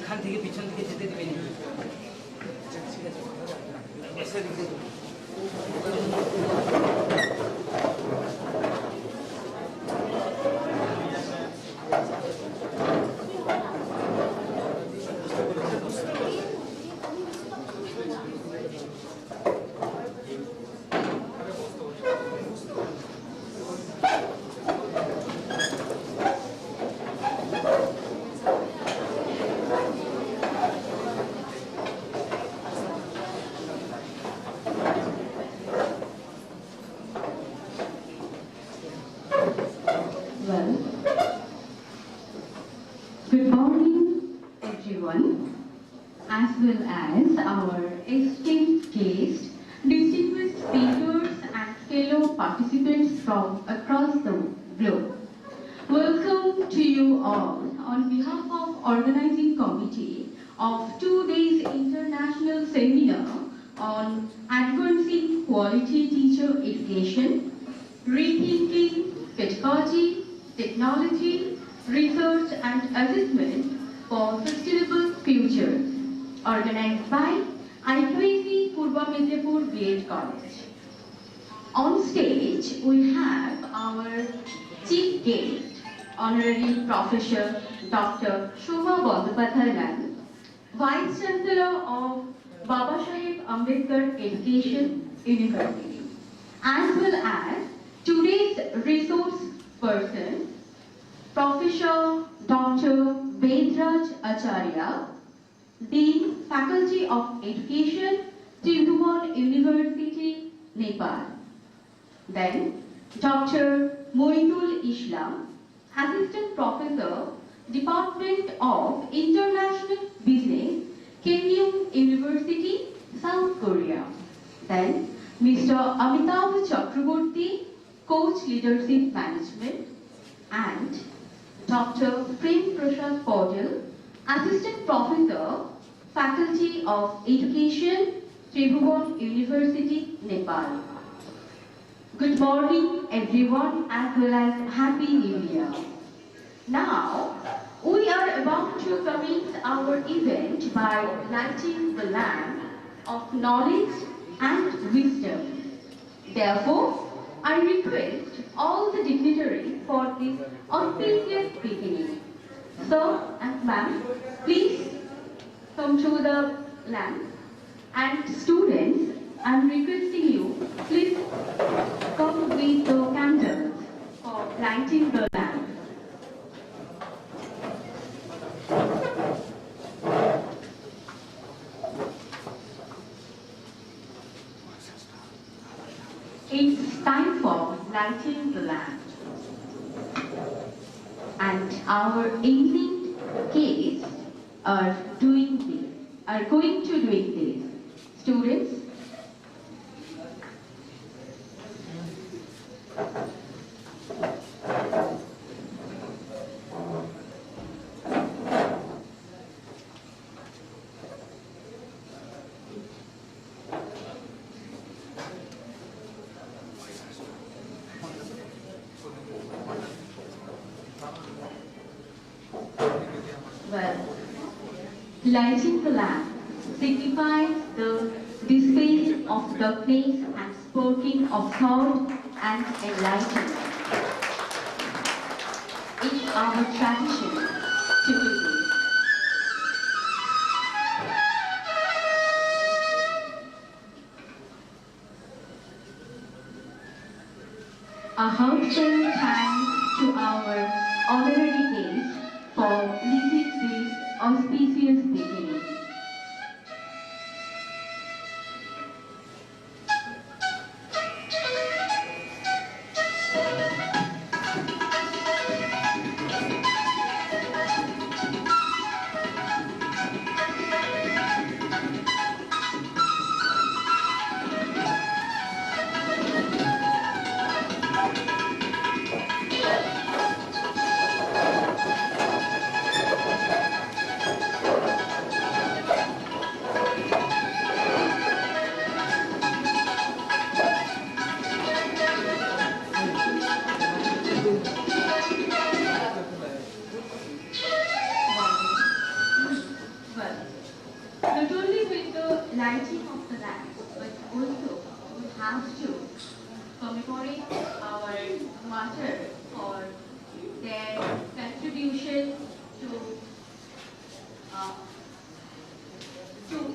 এখান থেকে পিছন দিকে যেতে দিবেন এসে দিকে Good morning, everyone, as well as our esteemed guests, distinguished speakers, and fellow participants from across the globe. Welcome to you all on behalf of Organizing Committee of 2 days International Seminar on Advancing Quality Teacher Education, Rethinking Pedagogy, Technology, Research and Assessment for Sustainable Future, organized by IQAC Purba Medinipur B.Ed College. On stage, we have our chief guest, Honorary Professor Dr. Shobha Bandyopadhyay Ma'am, Vice Chancellor of Babasaheb Ambedkar Education University, as well as today's resource person, Professor Dr. Vedraj Acharya, Dean, Faculty of Education, Tribhuvan University, Nepal. Then Dr. Moinul Islam, Assistant Professor, Department of International Business, Keimyung University, South Korea. Then Mr. Amitav Chakraborty, Coach Leadership Management, and Dr. Prem Prasad Paudel, Assistant Professor, Faculty of Education, Tribhuvan University, Nepal. Good morning everyone as well as Happy New Year. Now, we are about to commence our event by lighting the lamp of knowledge and wisdom. Therefore, I request all the dignitaries for this auspicious beginning. Sir and ma'am, please come to the lamp. And students, I am requesting you, please come with the candles for lighting the lamp. It's time for lighting the lamp. And our ancient guests are going to do this. Students, well, lighting the lamp signifies the dispelling of darkness and sparking of thought and enlightenment. It's our tradition to do this. A heartfelt thanks to our honorary guests for leading this auspicious beginning. Not only with the lighting of the lamps, but also we have to commemorate our martyrs for their contribution to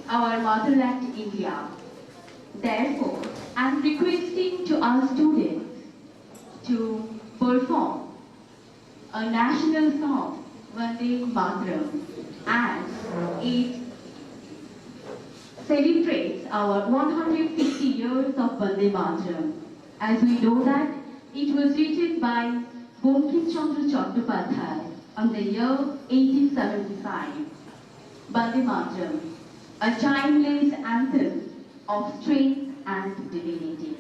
our motherland India. Therefore, I am requesting to our students to perform a national song, Vande Mataram, as it celebrates our 150 years of Vande Mataram. As we know that it was written by Bankim Chandra Chattopadhyay on the year 1875. Vande Mataram, a timeless anthem of strength and divinity.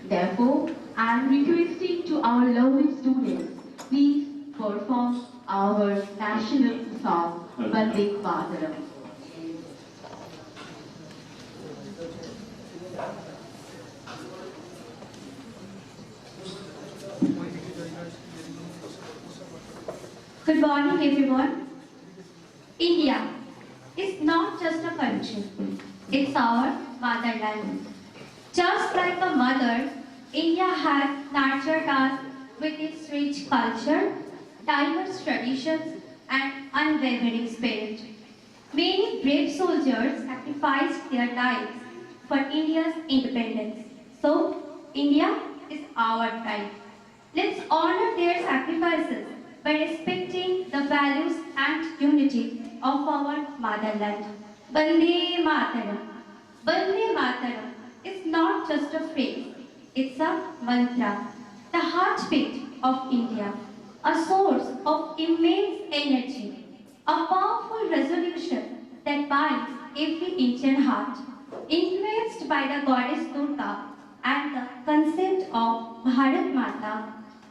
Therefore, I am requesting to our lovely students, please perform our national song, Vande Mataram. Good morning, everyone. India is not just a country, it's our motherland. Just like a mother, India has nurtured us with its rich culture, diverse traditions, and unwavering spirit. Many brave soldiers sacrificed their lives for India's independence. So, India is our pride. Let's honor their sacrifices by respecting the values and unity of our motherland. Vande Mataram. Vande Mataram is not just a phrase, It's a mantra, the heartbeat of India, a source of immense energy, a powerful resolution that binds every Indian heart, influenced by the goddess Durga and the concept of Bharat Mata.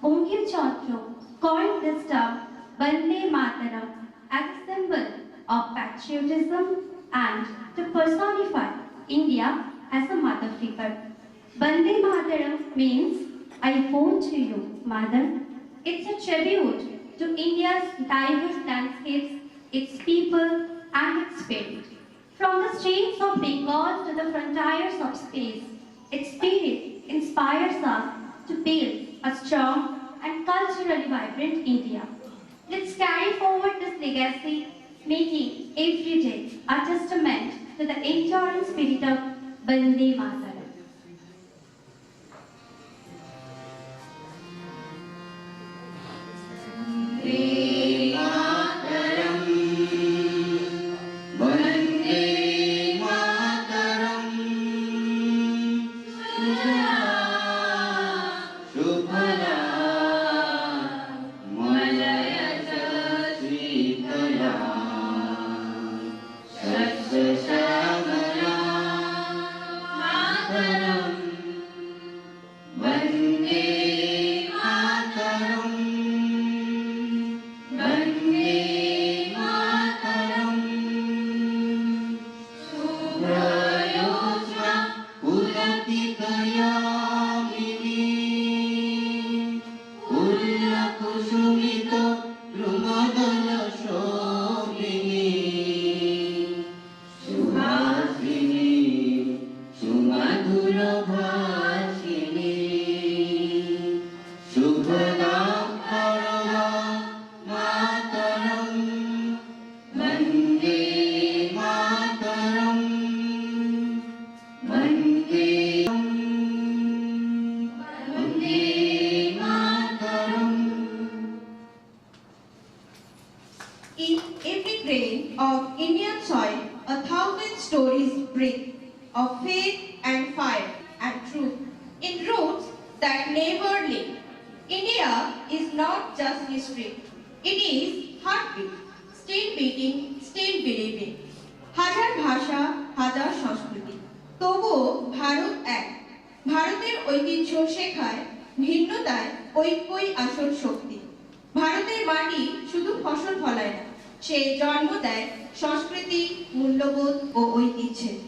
Bankim Chandra coined this term Vande Mataram as a symbol of patriotism and to personify India as a mother figure. Vande Mataram means I vow to you, Mother. It's a tribute to India's diverse landscapes, its people, and its spirit. From the streets of Bengal to the frontiers of space, its spirit inspires us to build a strong and culturally vibrant India. Let's carry forward this legacy, making every day a testament to the enduring spirit of Vande Mataram. In every grain of Indian soil, 1,000 stories breathe of faith and fire and truth in roots that never leave. India is not just history, it is heartbeat, still beating, still believing. হাজার ভাষা, হাজার সংস্কৃতি, তবুও ভারত এক। ভারতের ঐতিহ্য শেখায় ভিন্নতায় ঐক্যই আসল শক্তি। ভারতের মাটি শুধু ফসল ফলায় না, সে জন্ম দেয় সংস্কৃতি, মূল্যবোধ ও ঐতিহ্যের।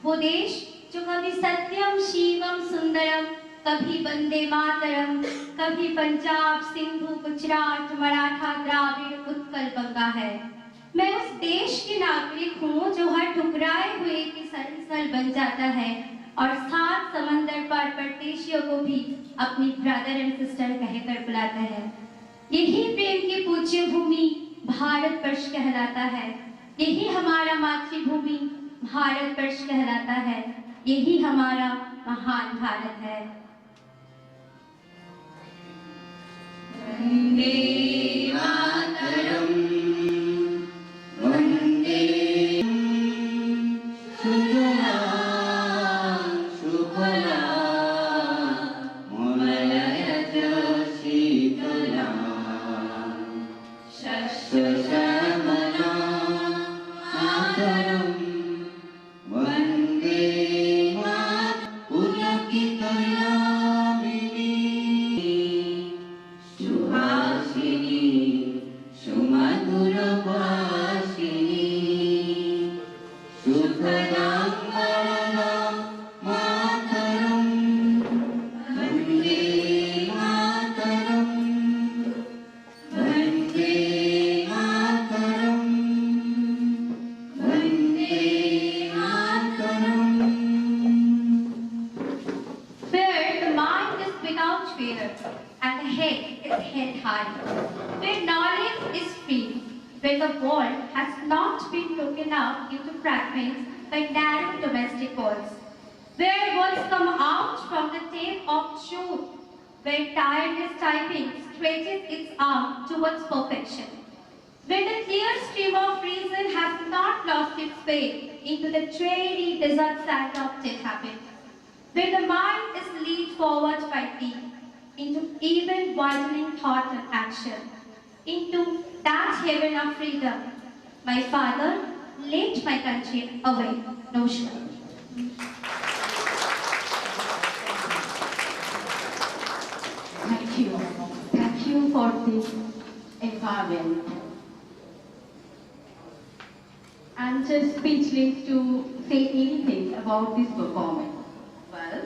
वो देश जो कभी सत्यम शिवम सुंदरम, कभी वंदे मातरम, कभी पंजाब सिंधु गुजरात मराठा द्राविड़ उत्कल गंगा है। मैं उस देश की नागरिक हूँ जो हर ठुकराए हुए की सरसल बन जाता है और सात समंदर पार परदेशियों को भी अपनी ब्रदर एंड सिस्टर कहकर बुलाता है। यही प्रेम की पूज्य भूमि भारत वर्ष कहलाता है। यही हमारा मातृभूमि भारत वर्ष कहलाता है। यही हमारा महान भारत है। वंदे मातरम, वंदे सुजलां सुफलां together, and the head is held high. Where knowledge is free, where the world has not been broken up into fragments by narrow domestic walls. Where words come out from the tape of truth, where tireless typing stretches its arm towards perfection. Where the clear stream of reason has not lost its way into the dreary desert sand of dead habit. Where the mind is lead forward by thee, into even widening thought and action, into that heaven of freedom. My father left my country away, no sure. Thank you. Thank you for this environment. I'm just speechless to say anything about this performance. Well,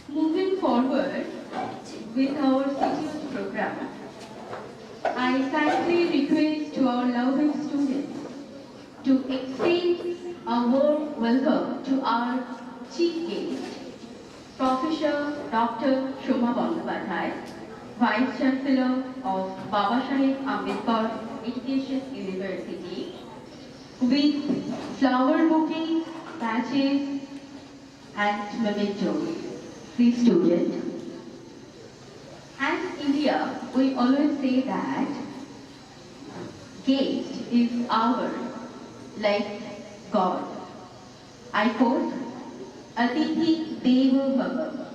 moving forward with our CTO program, I kindly request to our lovely students to extend a warm welcome to our chief guest, Professor Dr. Shoma Bandyopadhyay, Vice Chancellor of Babasaheb Ambedkar Education University, with flower bouquets, patches, and mementos. Please, student. As India, we always say that guest is our like God. I quote, Atithi Devo Bhava.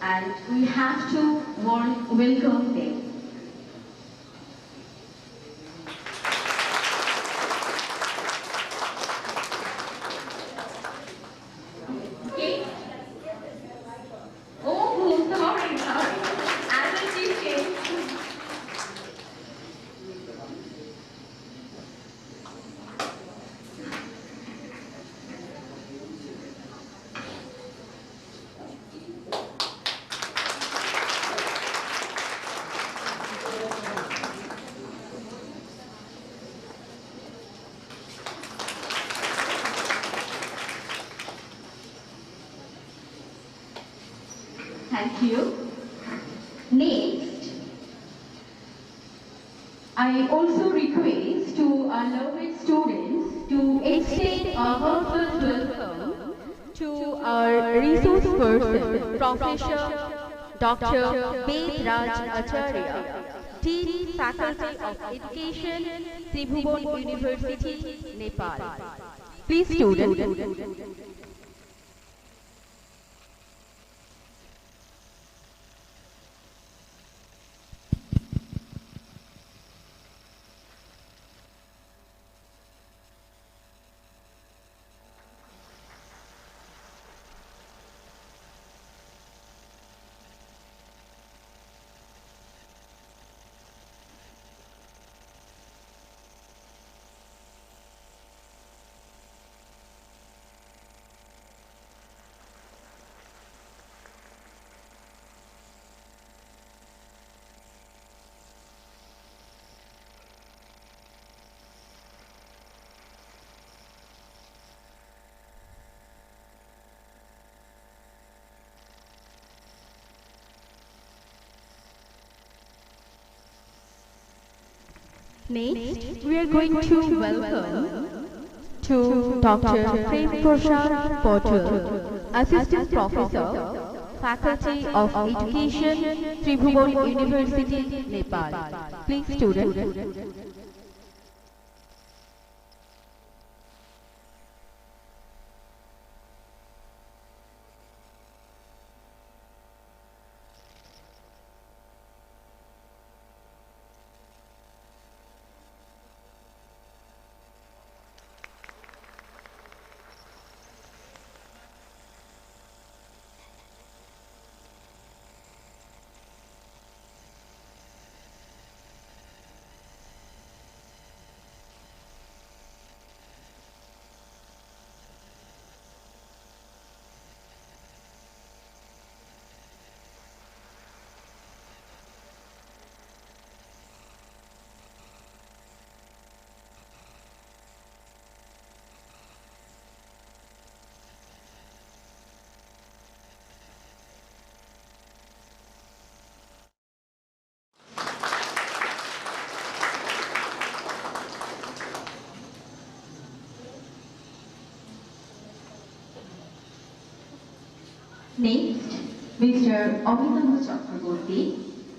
And we have to welcome them. Okay. Oh, sorry. As a chief guest. Thank you. Next, I also request to our lovely students to extend a heartfelt welcome to our resource person, Professor Dr. Bedraj Acharya, Dean Faculty of Education, Tribhuvan University, Nepal. Please, students. Next, we are going to welcome to Dr. Prem Prashad Patel, Assistant Professor, Faculty of Education, Tribhuvan University, Nepal. Please, students. Next, Mr. Amitabh Chakraborty,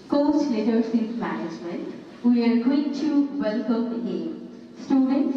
Coach Leadership Management. We are going to welcome him. Students,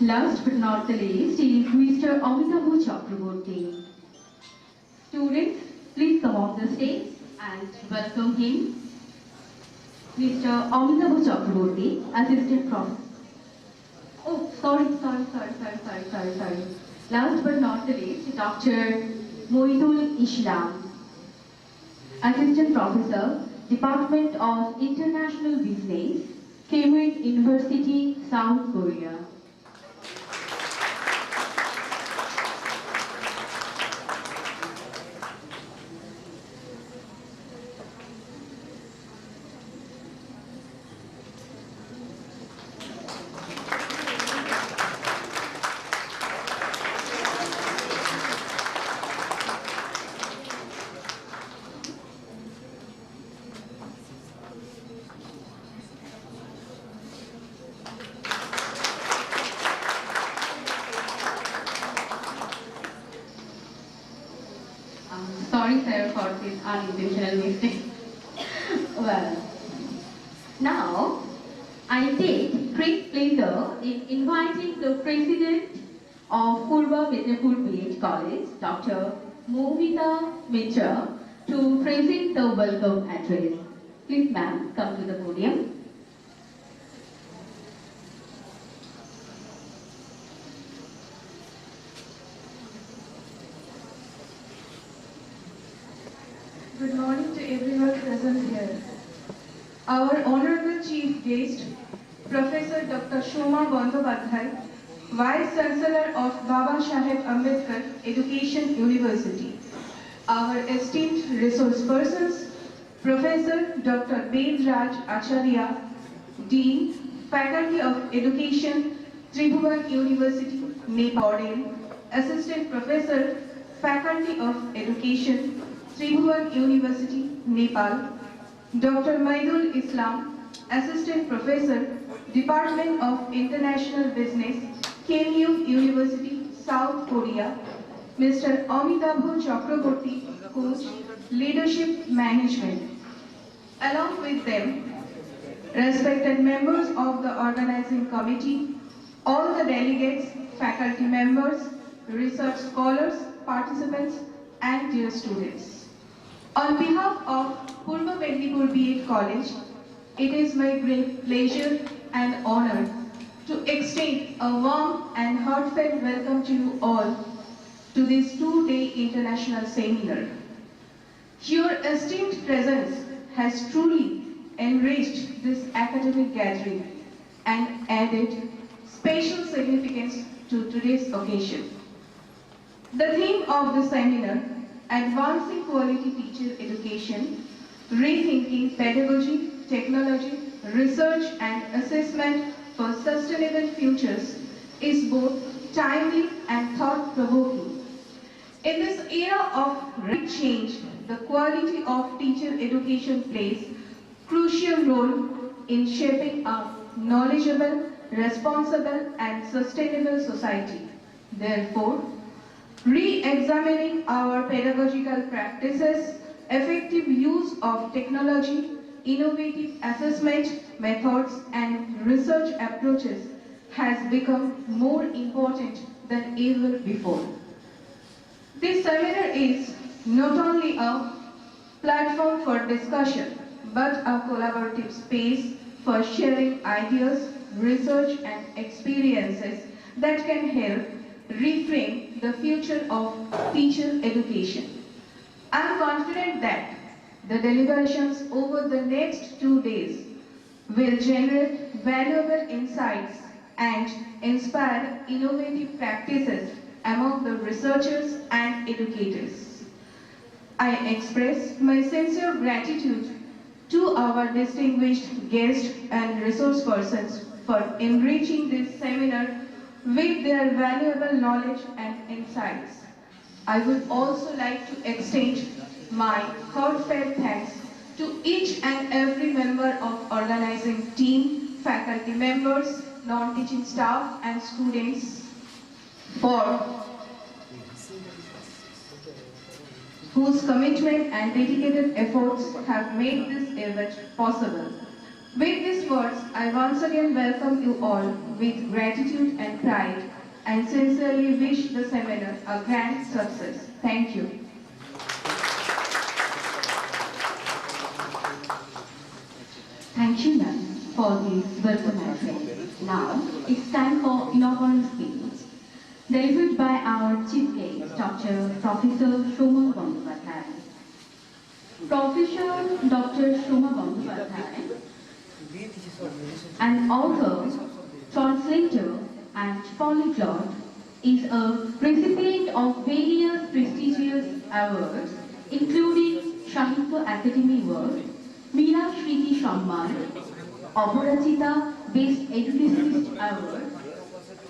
last but not the least is Mr. Amitabh Chakraborty. Students, please come on the stage and welcome him. Mr. Amitabh Chakraborty, Assistant Professor. Oh, sorry. Last but not the least, Dr. Moidul Islam, Assistant Professor, Department of International Business, Cambridge University, South Korea. Sorry, sir, for this unintentional mistake. Well, now I take great pleasure in inviting the President of Purba Medinipur BH College, Dr. Movita Mitra, to present the welcome address. Please, ma'am, come to the podium. Good morning to everyone present here. Our Honorable Chief Guest, Professor Dr. Shoma Bandyopadhyay, Vice Chancellor of Baba Saheb Ambedkar Education University. Our esteemed resource persons, Professor Dr. Ved Raj Acharya, Dean, Faculty of Education, Tribhuvan University, Nepal, Assistant Professor, Faculty of Education, Tribhuvan University, Nepal, Dr. Maidul Islam, Assistant Professor, Department of International Business, Kyungju University, South Korea, Mr. Amitabh Chakraborty, Coach, Leadership Management. Along with them, respected members of the organizing committee, all the delegates, faculty members, research scholars, participants, and dear students. On behalf of Purba Medinipur BEd College, it is my great pleasure and honor to extend a warm and heartfelt welcome to you all to this two-day international seminar. Your esteemed presence has truly enriched this academic gathering and added special significance to today's occasion. The theme of the seminar, Advancing Quality Teacher Education, Rethinking Pedagogy, Technology, Research and Assessment for Sustainable Futures, is both timely and thought-provoking. In this era of rapid change, the quality of teacher education plays a crucial role in shaping a knowledgeable, responsible and sustainable society. Therefore, re-examining our pedagogical practices, effective use of technology, innovative assessment methods and research approaches has become more important than ever before. This seminar is not only a platform for discussion, but a collaborative space for sharing ideas, research and experiences that can help reframe the future of teacher education. I am confident that the deliberations over the next 2 days will generate valuable insights and inspire innovative practices among the researchers and educators. I express my sincere gratitude to our distinguished guests and resource persons for enriching this seminar with their valuable knowledge and insights. I would also like to extend my heartfelt thanks to each and every member of organizing team, faculty members, non-teaching staff and students for whose commitment and dedicated efforts have made this event possible. With these words, I once again welcome you all with gratitude and pride and sincerely wish the seminar a grand success. Thank you. Thank you, ma'am, for this welcome address. Now, it's time for inaugural speech, delivered by our chief guest, Dr. Professor Shoma Bandyopadhyay. Professor Dr. Shoma Bandyopadhyay, an author, translator, and polyglot, is a recipient of various prestigious awards, including Sahitya Academy Award, Meera Shriti Samman, Aparajita Best Educationist Award,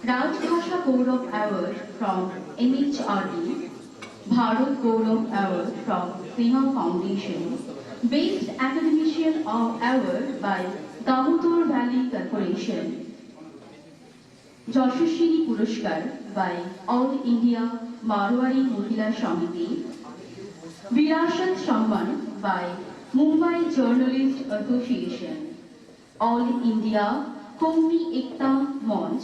Rajbhasha Gaurav Award from MHRD, Bharat Gaurav Award from Sneha Foundation, Best Academician Award by Damodar Valley Corporation, Yashashwini Puruskar by All India Marwari Mahila Samiti, Virasat Samman by Mumbai Journalist Association, All India Qawmi Ekta Monch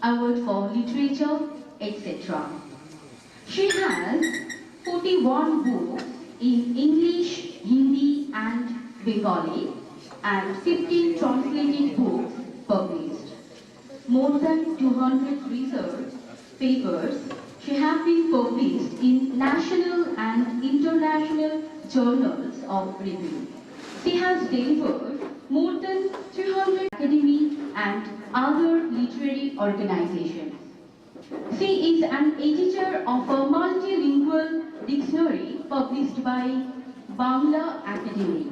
Award for Literature, etc. She has 41 books in English, Hindi and Bengali and 15 translated books published. More than 200 research papers she has been published in national and international journals of review. She has delivered more than 200 academy and other literary organizations. She is an editor of a multilingual dictionary published by Bangla Academy.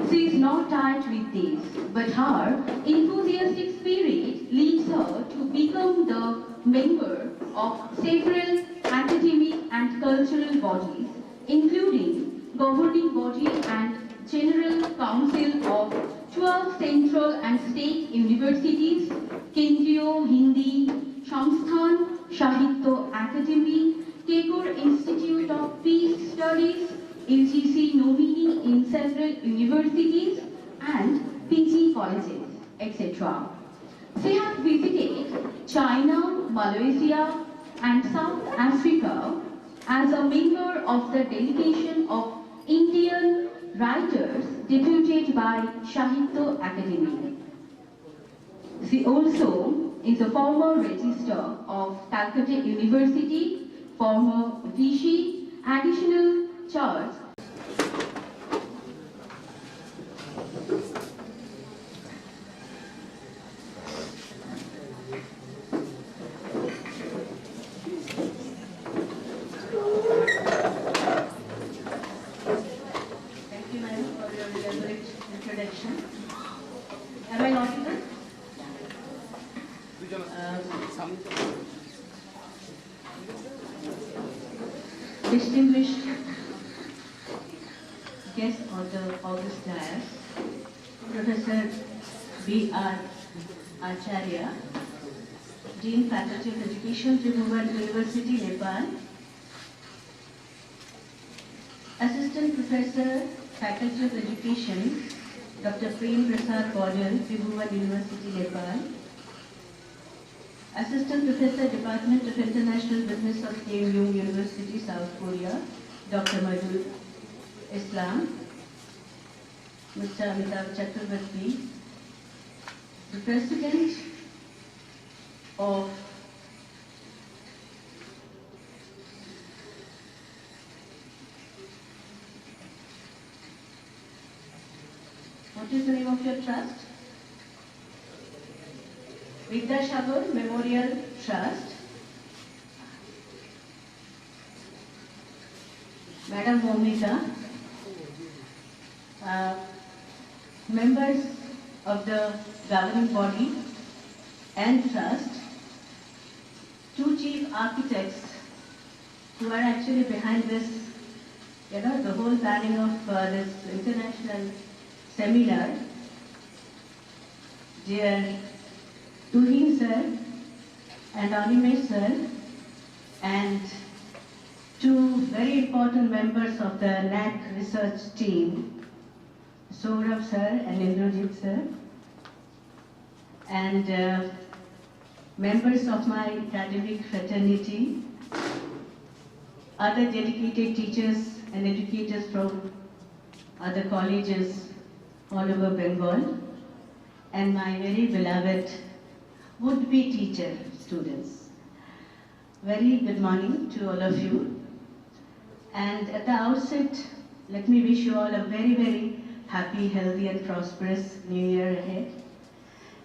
She is not tied with this, but her enthusiastic spirit leads her to become the member of several academic and cultural bodies, including governing body and general council of 12 central and state universities, Kendriya Hindi Samsthan, Sahitya Academy, Tagore Institute of Peace Studies, UGC nominee in several universities and PG colleges, etc. She has visited China, Malaysia and South Africa as a member of the delegation of Indian writers deputed by Sahitya Academy. She also is a former registrar of Calcutta University, former VC, additional charge. Thank you, ma'am, for your elaborate introduction. Am I audible? Distinguished guest of the August class, Professor B.R. Acharya, Dean Faculty of Education, Tribhuvan University, Nepal, Assistant Professor, Faculty of Education, Dr. Prem Prasad Bodal, Tribhuvan University, Nepal, Assistant Professor, Department of International Business of KMU University, South Korea, Dr. Madhur Islam, Mr. Amitabh Chakrabarti, the President of what is the name of your trust? Vidyasagar Memorial Trust. Madam Momita, members of the governing body and trust, two chief architects who are actually behind this, the whole planning of this international seminar, dear Tuhin sir and Animesh sir, and two very important members of the NAC research team, Saurabh sir and Indrajit sir, and members of my academic fraternity, other dedicated teachers and educators from other colleges all over Bengal, and my very beloved would-be teacher students. Very good morning to all of you. And at the outset, let me wish you all a very, very happy, healthy and prosperous New Year ahead.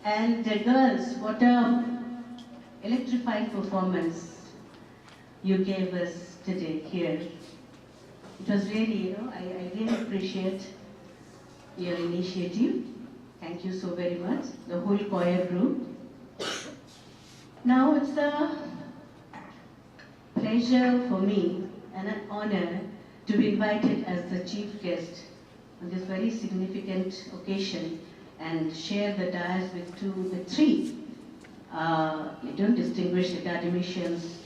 And girls, what a electrifying performance you gave us today here. It was really, I really appreciate your initiative. Thank you so very much, the whole choir group. Now it's a pleasure for me and an honor to be invited as the chief guest on this very significant occasion and share the dais with three distinguished academicians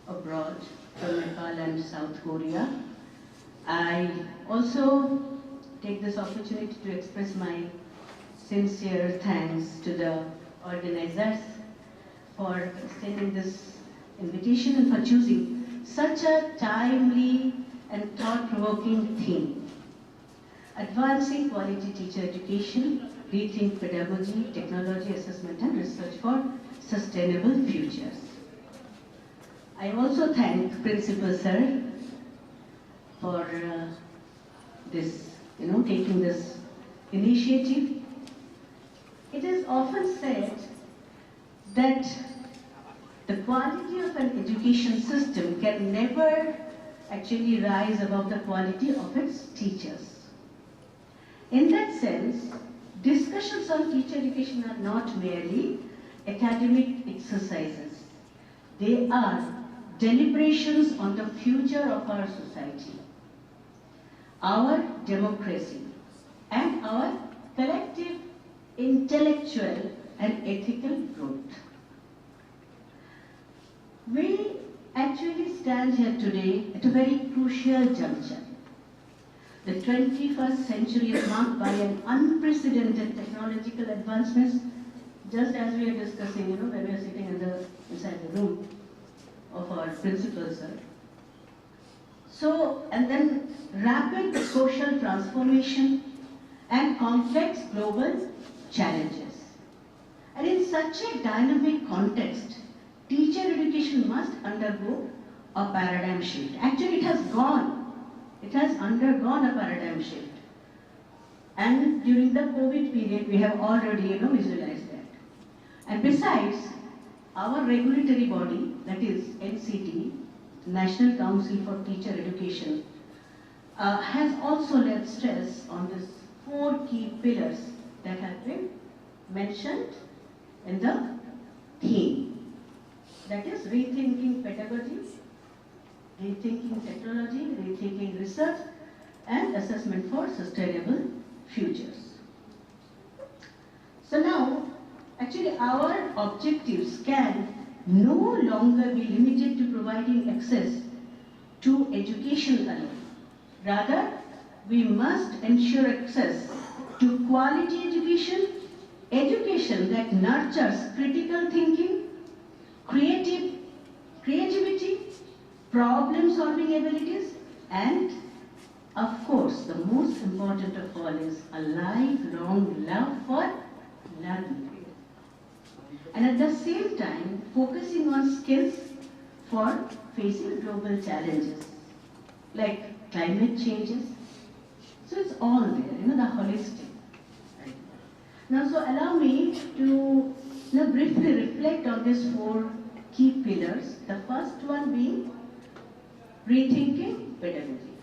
abroad from Nepal and South Korea. I also take this opportunity to express my sincere thanks to the organizers for extending this invitation and for choosing such a timely and thought-provoking theme. Advancing quality teacher education, rethink pedagogy, technology assessment and research for sustainable futures. I also thank Principal Sir for this, taking this initiative. It is often said that the quality of an education system can never actually rise above the quality of its teachers. In that sense, discussions on teacher education are not merely academic exercises. They are deliberations on the future of our society, our democracy, and our collective intellectual and ethical growth. We actually stand here today at a very crucial juncture. The 21st century is marked by an unprecedented technological advancements, just as we are discussing, when we are sitting inside the room of our principal, sir. So, and then rapid social transformation and complex global challenges. And in such a dynamic context, teacher education must undergo a paradigm shift. Actually, it has undergone a paradigm shift. And during the COVID period, we have already, visualized that. And besides, our regulatory body, that is NCT, National Council for Teacher Education, has also laid stress on these 4 key pillars that have been mentioned in the theme. That is rethinking pedagogy, rethinking technology, rethinking research, and assessment for sustainable futures. So now, actually our objectives can no longer be limited to providing access to education alone. Rather, we must ensure access to quality education, education that nurtures critical thinking, creativity, problem-solving abilities, and of course, the most important of all is a lifelong love for learning. and at the same time focusing on skills for facing global challenges like climate changes. So it's all there, the holistic. Right? Now, so allow me to briefly reflect on these 4 key pillars. The first one being rethinking pedagogy.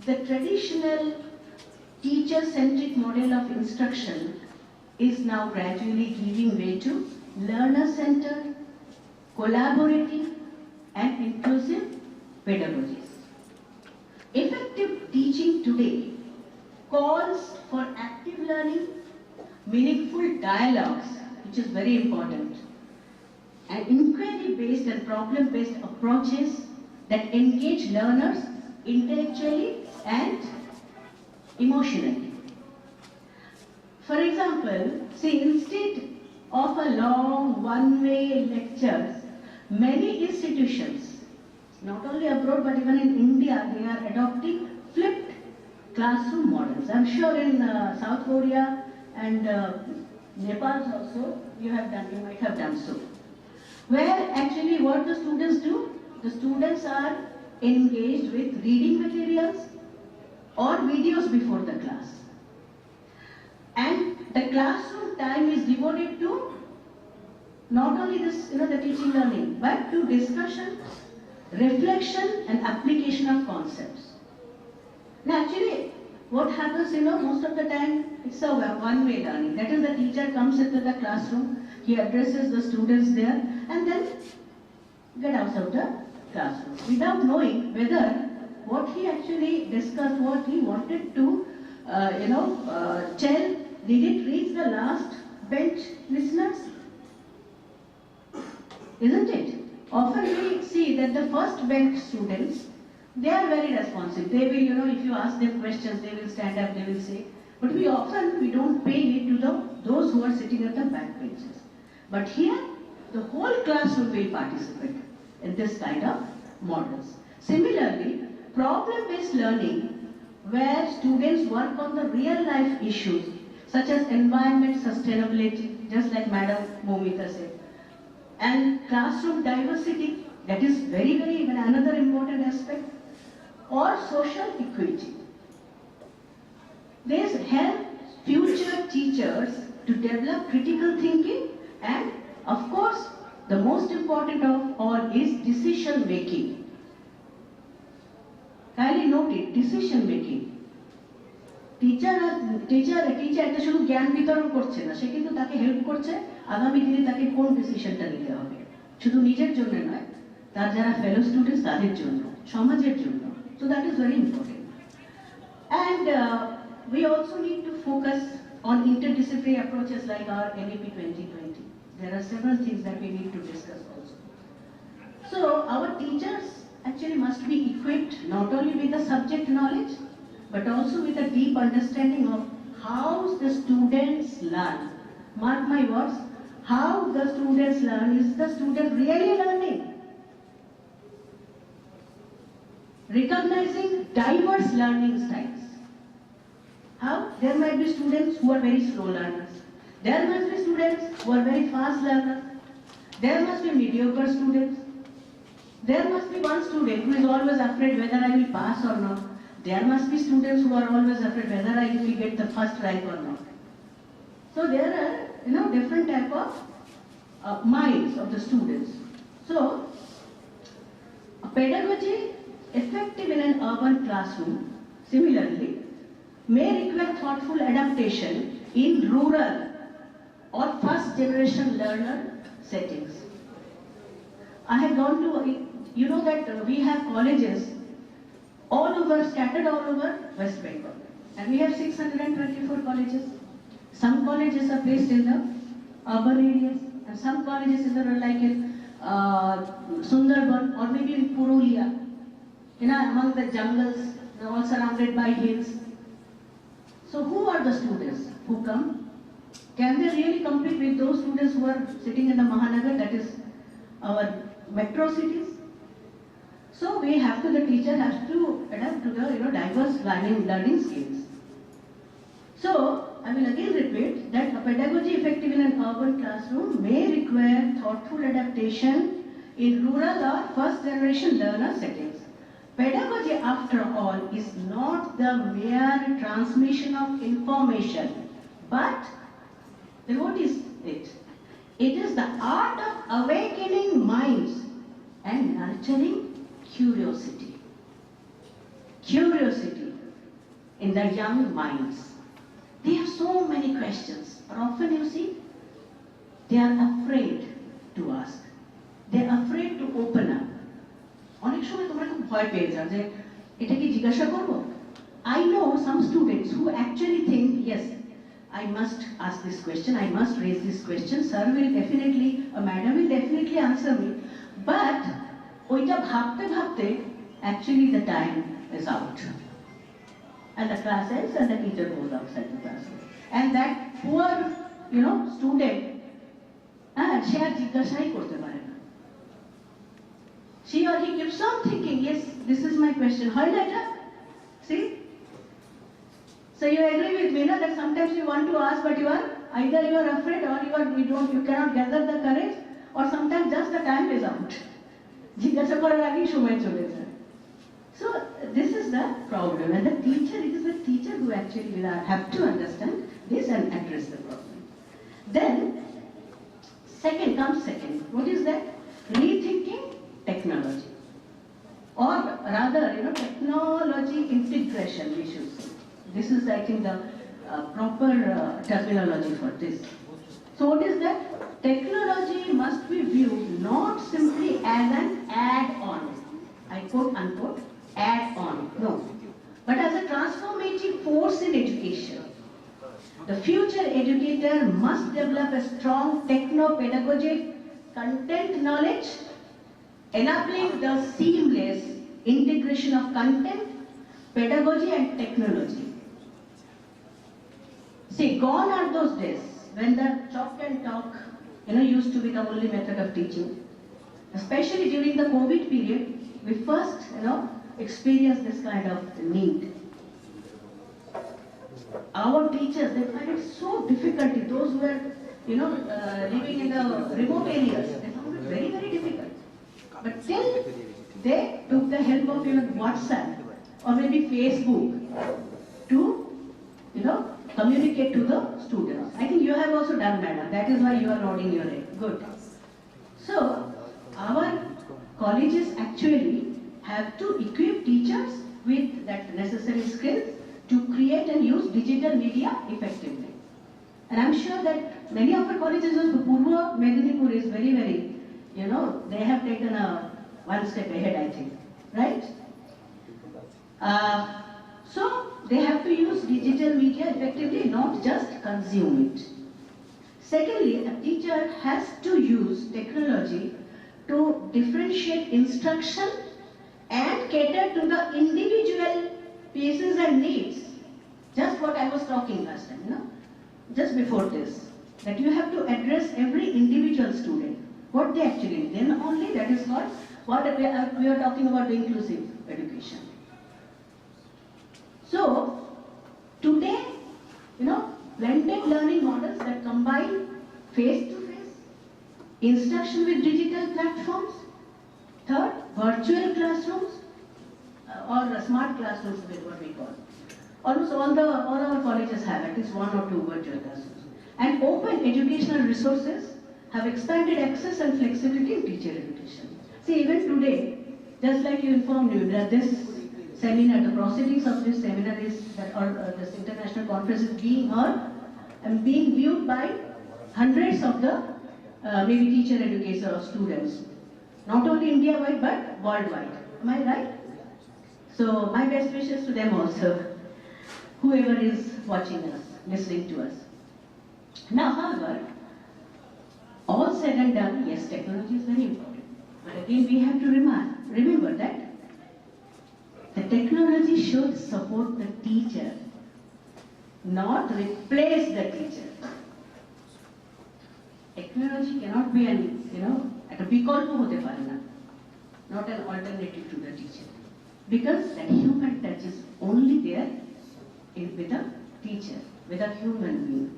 The traditional teacher-centric model of instruction is now gradually giving way to learner-centered, collaborative, and inclusive pedagogies. Effective teaching today calls for active learning, meaningful dialogues, which is very important, and inquiry-based and problem-based approaches that engage learners intellectually and emotionally. For example, see, instead of a long one-way lectures, many institutions, not only abroad but even in India, they are adopting flipped classroom models. I'm sure in South Korea and Nepal also you might have done so. Where actually what the students do? The students are engaged with reading materials or videos before the class. And the classroom time is devoted to not only this, the teaching learning, but to discussion, reflection and application of concepts. Now actually, what happens, most of the time, it's a one-way learning. That is, the teacher comes into the classroom, he addresses the students there, and then get out of the classroom without knowing whether what he actually discussed, what he wanted to, tell, did it reach the last bench listeners? Isn't it? Often we see that the first bench students, they are very responsive. They will, if you ask them questions, they will stand up, they will say. But we don't pay heed to those who are sitting at the back benches. But here, the whole classroom will participate in this kind of models. Similarly, problem-based learning, where students work on the real-life issues, such as environment sustainability, just like Madam Momita said, and classroom diversity, that is very, very even another important aspect, or social equity. This helps future teachers to develop critical thinking, and of course, the most important of all is decision making. Kindly note it, decision making. Teacher একটা শুধু জ্ঞান বিতরণ করছে না, সে কিন্তু তাকে help করছে আগামী দিনে তাকে কোন ডিসিশনটা নিতে হবে, শুধু নিজের জন্য নয়, তার যারা ফেলো স্টুডেন্টস তাদের জন্য, সমাজের জন্য. So that is very important. And we also need to focus on interdisciplinary approaches like our NEP 2020. There are several things that we need to discuss also. So our teachers actually must be equipped not only with the subject knowledge, but also with a deep understanding of how the students learn. Mark my words, how the students learn. Is the student really learning? Recognizing diverse learning styles. How? There might be students who are very slow learners. There must be students who are very fast learners. There must be mediocre students. There must be one student who is always afraid whether I will pass or not. There must be students who are always afraid whether I will get the first rank or not. So there are, different type of minds of the students. So, a pedagogy effective in an urban classroom, similarly, may require thoughtful adaptation in rural or first generation learner settings. I have gone to, that we have colleges all over, scattered all over West Bengal. And we have 624 colleges. Some colleges are placed in the urban areas, and some colleges in the, like in Sundarban or maybe in Purulia, among the jungles, they're all surrounded by hills. So who are the students who come? Can they really compete with those students who are sitting in the Mahanagar, that is our metro cities? So we have to, the teacher has to adapt to the diverse learning skills. So I will again repeat that a pedagogy effective in an urban classroom may require thoughtful adaptation in rural or first-generation learner settings. Pedagogy, after all, is not the mere transmission of information, but then what is it? It is the art of awakening minds and nurturing curiosity. Curiosity in the young minds. They have so many questions, but often you see, they are afraid to ask. They are afraid to open up. অনেক সময় তোমরা খুব ভয় পেয়ে যাও যে এটা কি জিজ্ঞাসা করব? I know some students who actually think, yes, I must ask this question, I must raise this question, sir will definitely, madam will definitely answer me. But ওইটা ভাবতে ভাবতে actually the time is out. And the class ends and the teacher goes outside the classroom. And that poor, student, সে আর জিজ্ঞাসাই করতে পারে না। She or he keeps on thinking, yes, this is my question. Highlighter, see? So you agree with me, no? That sometimes you want to ask, but either you are afraid or you cannot gather the courage, or sometimes just the time is out. জিজ্ঞাসা করার আগেই সময় চলে যায়। So this is the problem, and it is the teacher who actually will have to understand this and address the problem. Then, second. What is that? Rethinking technology, or rather, technology integration, we should say. This is, I think, the proper terminology for this. So what is that? Technology must be viewed not simply as an add-on, I quote unquote, add-on, no, but as a transformative force in education. The future educator must develop a strong techno-pedagogic content knowledge, enabling the seamless integration of content, pedagogy and technology. See, gone are those days when the chalk and talk, used to be the only method of teaching. Especially during the COVID period, we first, experienced this kind of need. Our teachers, they find it so difficult. Those who were, living in the remote areas, they found it very, very difficult. But still, they took the help of even WhatsApp or maybe Facebook to, communicate to the students. I think you have also done, madam. That is why you are nodding your head. Good. So, our colleges actually have to equip teachers with that necessary skills to create and use digital media effectively. And I'm sure that many of our colleges, Purba Medinipur is very, very, they have taken one step ahead, I think, right? So they have to use digital media effectively, not just consume it. Secondly, a teacher has to use technology to differentiate instruction and cater to the individual paces and needs. Just what I was talking last time, just before this, that you have to address every individual student, what they actually need. Then only that is called what we are talking about, the inclusive education. So, today, blended learning models that combine face-to-face, instruction with digital platforms, third, virtual classrooms, or smart classrooms is what we call. Almost all our colleges have at least one or two virtual classrooms. And open educational resources have expanded access and flexibility in teacher education. See, even today, just like you informed me that this seminar, the proceedings of this seminar this international conference is being heard and being viewed by hundreds of the maybe teacher educators or students. Not only India-wide, but worldwide. Am I right? So, my best wishes to them also, whoever is watching us, listening to us. Now, however, all said and done, yes, technology is very important. But again, we have to remember that the technology should support the teacher, not replace the teacher. Technology cannot be একটা বিকল্প হতে পারে না, not an alternative to the teacher, because that human touch is only there with a teacher, with a human being.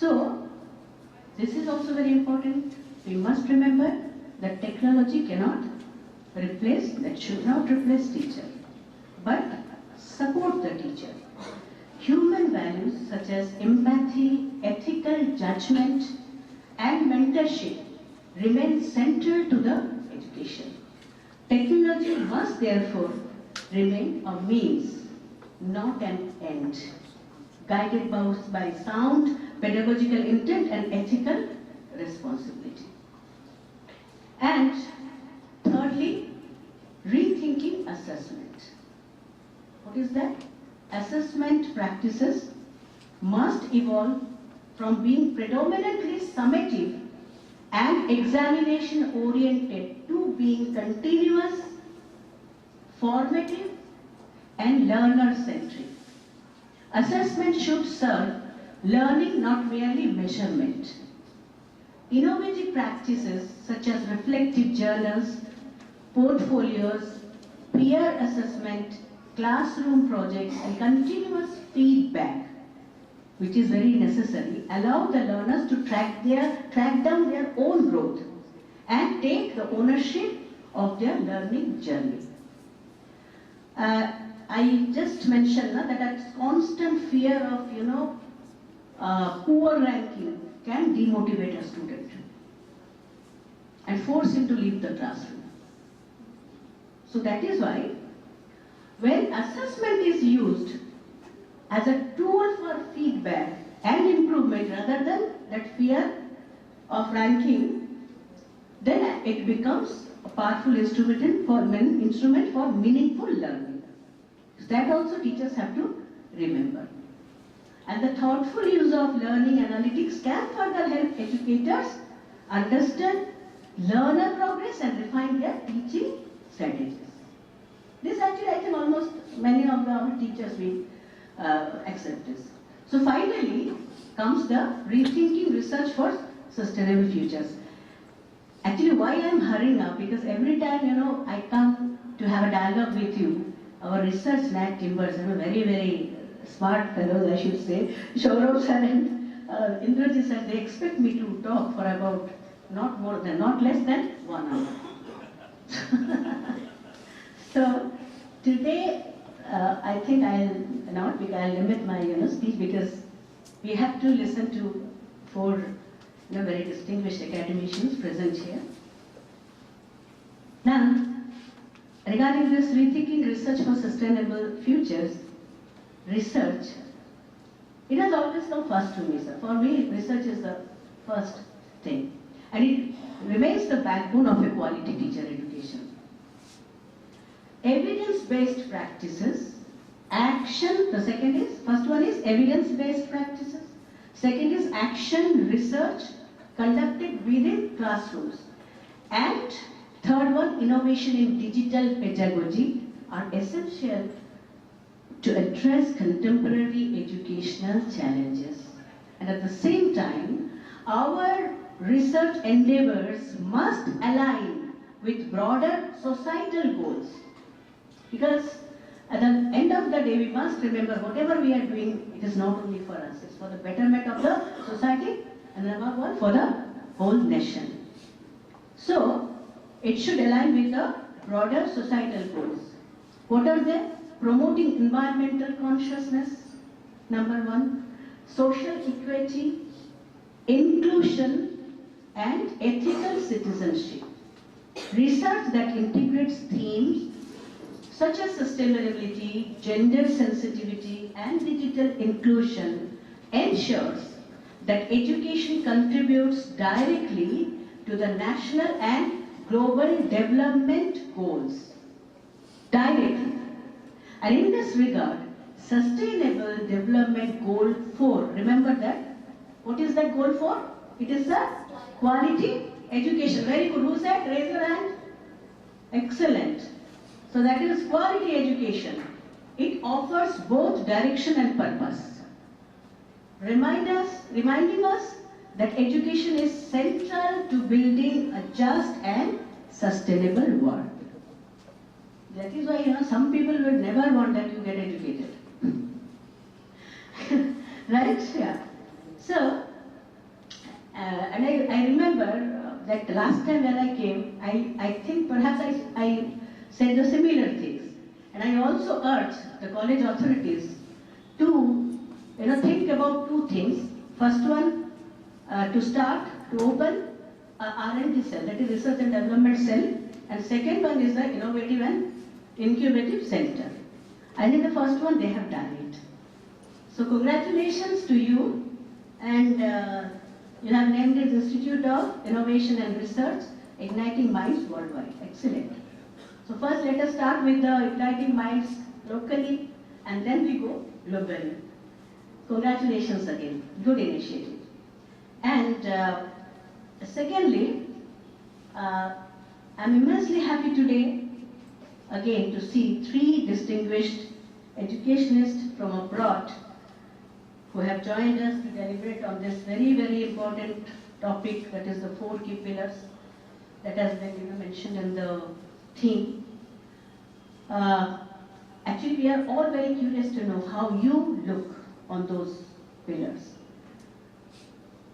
So, this is also very important. We must remember that technology cannot replace, that should not replace teacher, but support the teacher. Human values such as empathy, ethical judgment, and mentorship remain central to the education. Technology must therefore remain a means, not an end, guided both by sound pedagogical intent and ethical responsibility. And thirdly, rethinking assessment. What is that? Assessment practices must evolve from being predominantly summative and examination oriented to being continuous, formative, and learner centric. Assessment should serve learning, not merely measurement. Innovative practices such as reflective journals, portfolios, peer assessment, classroom projects, and continuous feedback, which is very necessary, allow the learners to track down their own growth and take the ownership of their learning journey. I just mentioned that a constant fear of, poor ranking can demotivate a student and force him to leave the classroom. So that is why when assessment is used as a tool for feedback and improvement rather than that fear of ranking, then it becomes a powerful instrument for meaningful learning. So that also teachers have to remember. And the thoughtful use of learning analytics can further help educators understand learner progress and refine their teaching strategies. This actually, I think almost many of our teachers will accept this. So finally comes the rethinking research for sustainable futures. Actually, why I am hurrying up, because every time I come to have a dialogue with you, our research lab timbers, very, very smart fellows, I should say, Shaurav sir and Indrajit sir, they expect me to talk for about not less than 1 hour. So today, I think I'll limit my speech, because we have to listen to 4 very distinguished academicians present here. Now, regarding this rethinking research for sustainable futures, research, it has always come first to me, sir. For me, research is the first thing. And it remains the backbone of a quality teacher education. Evidence-based practices, action, the first one is evidence-based practices. Second is action research conducted within classrooms. And third one, innovation in digital pedagogy, are essential to address contemporary educational challenges. And at the same time, our research endeavors must align with broader societal goals. Because at the end of the day, we must remember whatever we are doing, it is not only for us, it's for the betterment of the society, and number one, for the whole nation. So, it should align with the broader societal goals. What are they? Promoting environmental consciousness, number one, social equity, inclusion, and ethical citizenship. Research that integrates themes such as sustainability, gender sensitivity, and digital inclusion ensures that education contributes directly to the national and global development goals. Directly. And in this regard, Sustainable Development Goal 4, remember that? What is that goal for? It is the quality education. Very good. Who said? Raise your hand. Excellent. So that is quality education. It offers both direction and purpose. Reminding us that education is central to building a just and sustainable world. That is why, some people would never want that you get educated. Right? Yeah. So, And I remember that last time when I came, I think perhaps I said the similar things. And I also urged the college authorities to think about two things. First one, to open a R&D cell, that is research and development cell. And second one is the innovative and incubative center. I think the first one, they have done it. So congratulations to you, and you have named it Institute of Innovation and Research, Igniting Minds Worldwide. Excellent. So first let us start with the Igniting Minds locally, and then we go globally. Congratulations again, good initiative. And secondly, I'm immensely happy today again to see three distinguished educationists from abroad who have joined us to deliberate on this very, very important topic, that is the 4 key pillars that has been mentioned in the theme. Actually, we are all very curious to know how you look on those pillars.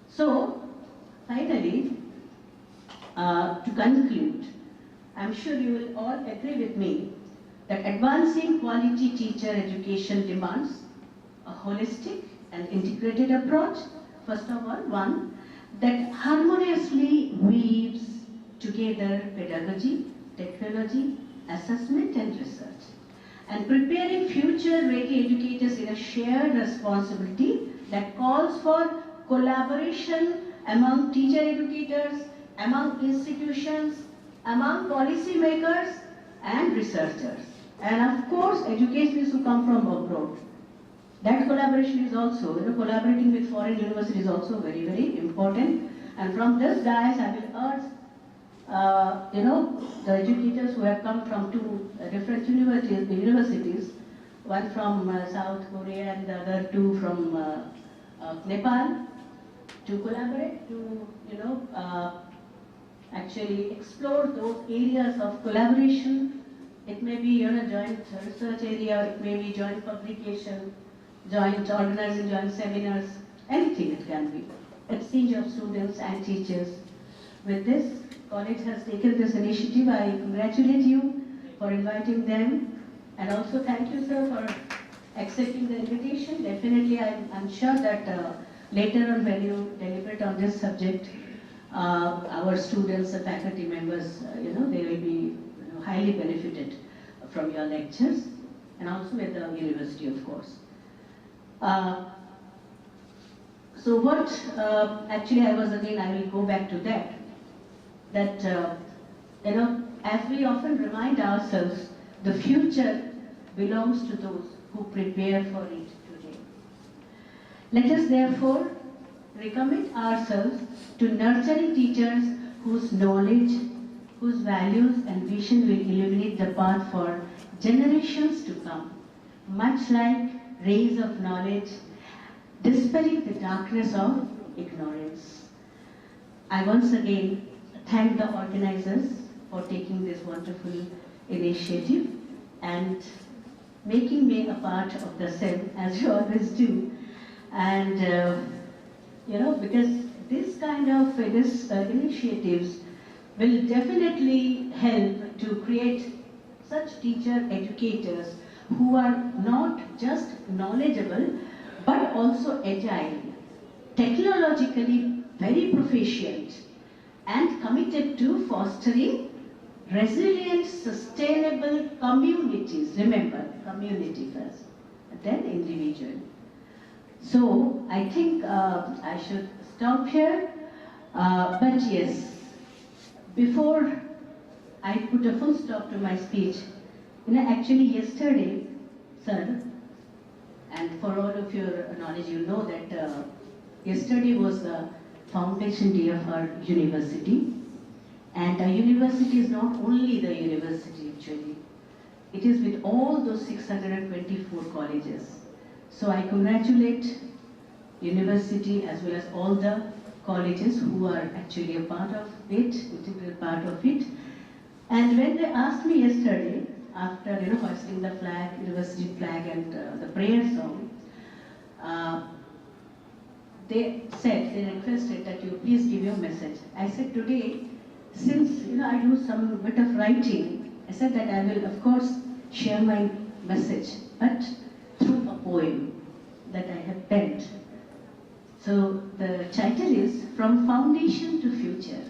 So, finally, to conclude, I'm sure you will all agree with me that advancing quality teacher education demands a holistic and integrated approach. First of all, one that harmoniously weaves together pedagogy, technology, assessment and research, and preparing future-ready educators in a shared responsibility that calls for collaboration among teacher educators, among institutions, among policymakers and researchers, and of course educationists who come from abroad. That collaboration is also, collaborating with foreign universities is also very, very important. And from this dais, I will urge, the educators who have come from 2 different universities, one from South Korea and the other 2 from Nepal, to collaborate, to, actually explore those areas of collaboration. It may be, joint research area, it may be joint publication, joint organizing joint seminars, anything it can be. Exchange of students and teachers. With this, college has taken this initiative. I congratulate you for inviting them, and also thank you, sir, for accepting the invitation. Definitely, I'm sure that later on when you deliberate on this subject, our students and faculty members, they will be highly benefited from your lectures, and also with the university, of course. So what, actually I will go back to that, as we often remind ourselves, the future belongs to those who prepare for it today. Let us therefore recommit ourselves to nurturing teachers whose knowledge, whose values and vision will illuminate the path for generations to come, much like rays of knowledge dispelling the darkness of ignorance. I once again thank the organizers for taking this wonderful initiative and making me a part of the same, as you always do. And because this kind of initiatives will definitely help to create such teacher educators who are not just knowledgeable but also agile, technologically very proficient, and committed to fostering resilient, sustainable communities. Remember, community first, then individual. So I think I should stop here. But yes, before I put a full stop to my speech, actually yesterday, sir, and for all of your knowledge, you know that yesterday was the foundation day of our university. And our university is not only the university actually, it is with all those 624 colleges. So I congratulate university as well as all the colleges who are actually a part of it, integral part of it. And when they asked me yesterday, after hoisting the flag, university flag, and the prayer song, they said, they requested that you please give your message. I said today, since I do some bit of writing, I said that I will of course share my message, but through a poem that I have penned. So the title is From Foundation to Future.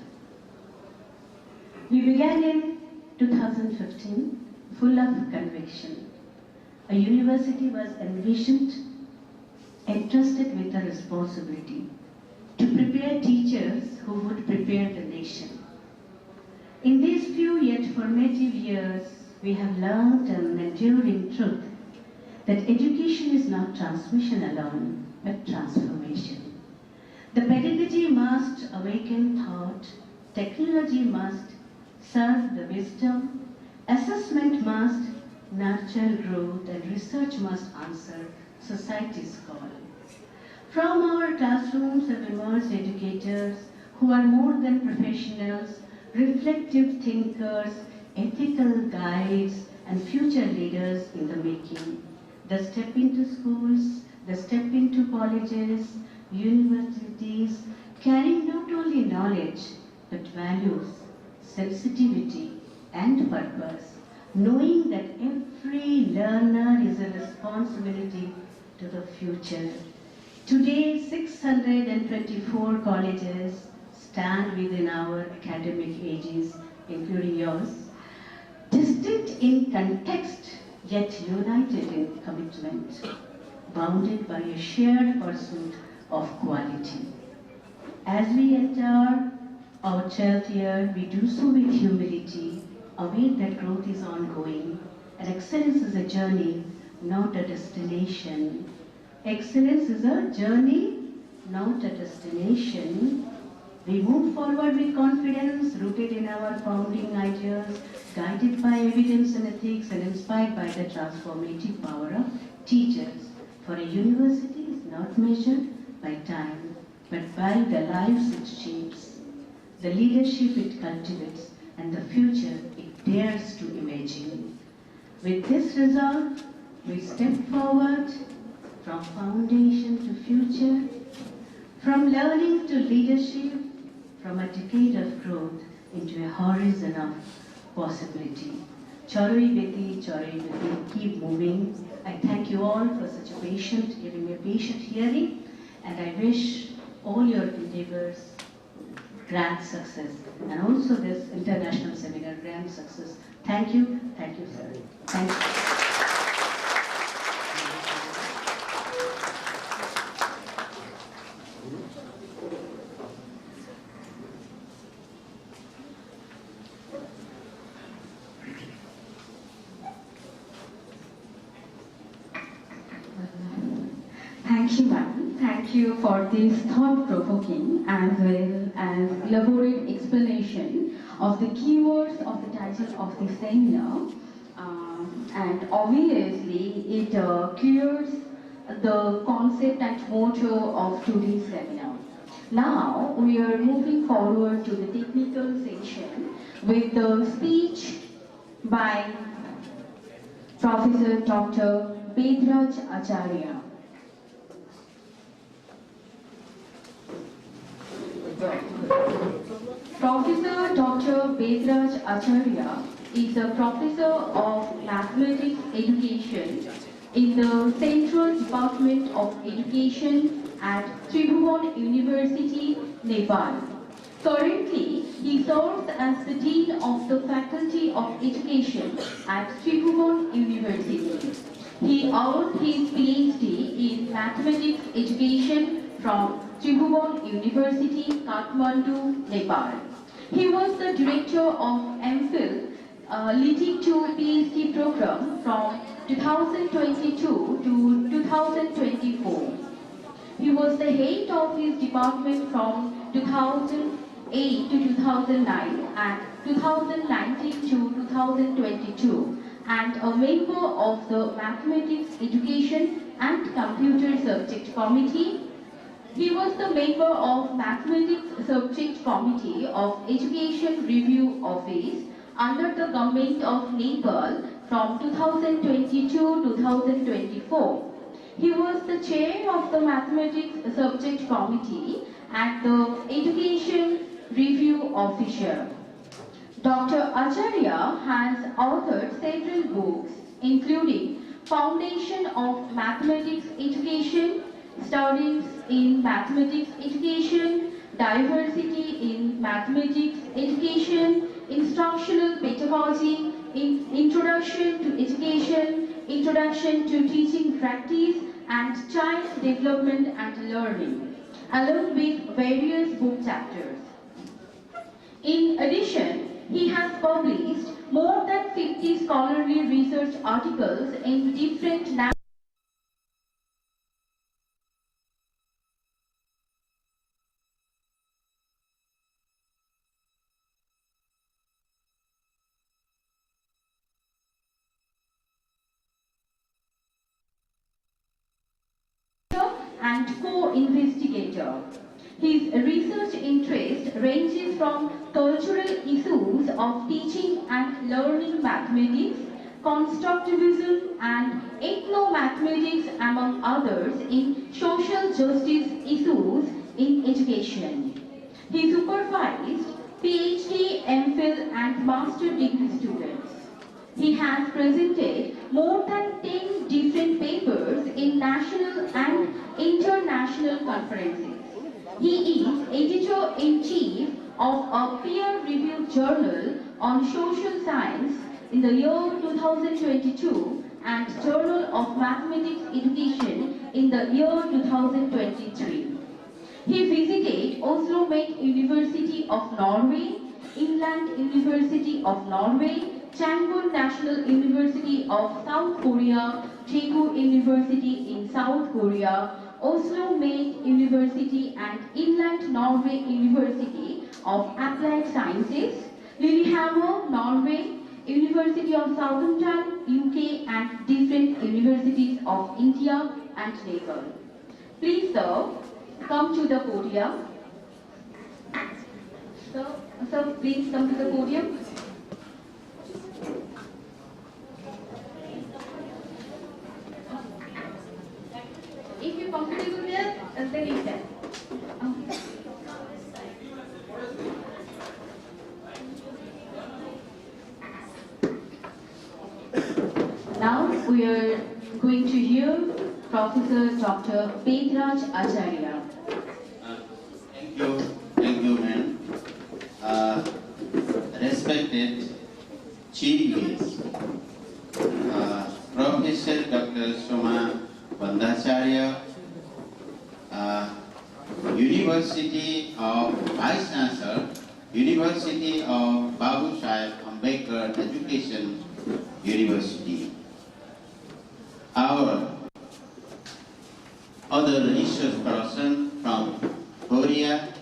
We began in 2015, full of conviction. A university was envisioned, entrusted with a responsibility to prepare teachers who would prepare the nation. In these few yet formative years, we have learned an enduring truth that education is not transmission alone, but transformation. The pedagogy must awaken thought, technology must serve the wisdom, assessment must nurture growth, and research must answer society's call. From our classrooms have emerged educators who are more than professionals, reflective thinkers, ethical guides, and future leaders in the making. They step into schools, they step into colleges, universities, carrying not only knowledge, but values, sensitivity, and purpose, knowing that every learner is a responsibility to the future. Today, 624 colleges stand within our academic ages, including yours, distinct in context, yet united in commitment, bounded by a shared pursuit of quality. As we enter our 12th year, we do so with humility, aware that growth is ongoing, and excellence is a journey, not a destination. Excellence is a journey, not a destination. We move forward with confidence, rooted in our founding ideas, guided by evidence and ethics, and inspired by the transformative power of teachers. For a university is not measured by time, but by the lives it shapes, the leadership it cultivates, and the future it dares to imagine. With this resolve, we step forward from foundation to future, from learning to leadership, from a decade of growth into a horizon of possibility. Choroi Beti, keep moving. I thank you all for such a giving me a patient hearing, and I wish all your endeavors grand success, and also this international seminar grand success. Thank you, sir. Thank you. Thank you, ma'am. Thank you for this thought-provoking as well as elaborate explanation of the keywords of the title of the seminar. And obviously, it clears the concept and motto of today's seminar. Now, we are moving forward to the technical section with the speech by Professor Dr. Bedraj Acharya. Professor Dr. Bedraj Acharya is a professor of mathematics education in the Central Department of Education at Tribhuvan University, Nepal. Currently, he serves as the Dean of the Faculty of Education at Tribhuvan University. He earned his PhD in mathematics education from Tribhuvan University, Kathmandu, Nepal. He was the director of MPhil, leading to PhD program from 2022 to 2024. He was the head of his department from 2008 to 2009 and 2019 to 2022, and a member of the Mathematics Education and Computer Subject Committee. He was the member of Mathematics Subject Committee of Education Review Office under the Government of Nepal from 2022 to 2024. He was the chair of the mathematics subject committee and the education review officer. Dr. Acharya has authored several books, including Foundation of Mathematics Education, Studies in Mathematics Education, Diversity in Mathematics Education, Instructional Pedagogy, Introduction to Education, Introduction to Teaching Practice, and Child Development and Learning, along with various book chapters. In addition, he has published more than 50 scholarly research articles in different national and co-investigator. His research interest ranges from cultural issues of teaching and learning mathematics, constructivism and ethno-mathematics among others in social justice issues in education. He supervised PhD, MPhil and master degree students. He has presented more than 10 different papers in national and international conferences. He is editor-in-chief of a peer-reviewed journal on social science in the year 2022 and Journal of Mathematics Education in the year 2023. He visited Oslo Met University of Norway, Inland University of Norway, Changwon National University of South Korea, Daegu University in South Korea, Oslo Met University and Inland Norway University of Applied Sciences, Lillehammer, Norway, University of Southampton, UK and different universities of India and Nepal. Please, sir, come to the podium. Sir, please come to the podium. If you're comfortable there, then you can. Now we are going to hear Professor Dr. Petraj Acharya. Thank you, ma'am. Respected Chief Guest, Professor Dr. Soma Bandacharya, University of Vice Chancellor, University of Babu Sahib Ambedkar Education University. Our other research person from Korea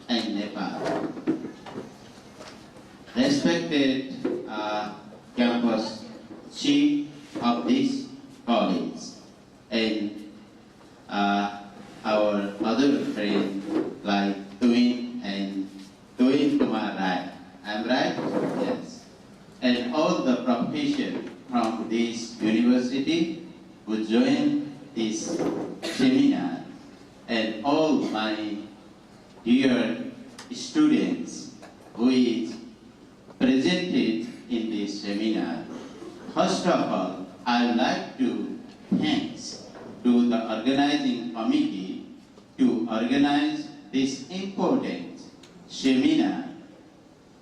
and Nepal. Respected campus chief of this college and our other friend like Twin and Twin to my right. I'm right? Yes. And all the professors from this university who joined this seminar and all my dear students who is presented in this seminar. First of all, I would like to thanks to the organizing committee to organize this important seminar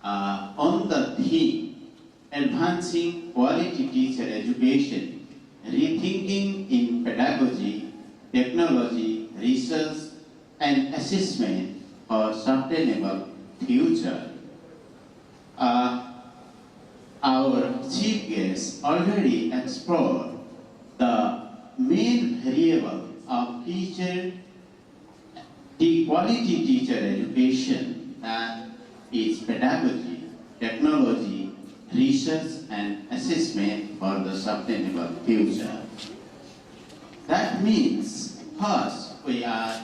on the theme Advancing Quality Teacher Education, Rethinking in Pedagogy, Technology, Research and Assessment for Sustainable Future. Our chief guest already explored the main variable of quality teacher education, that is pedagogy, technology, research and assessment for the sustainable future. That means first we are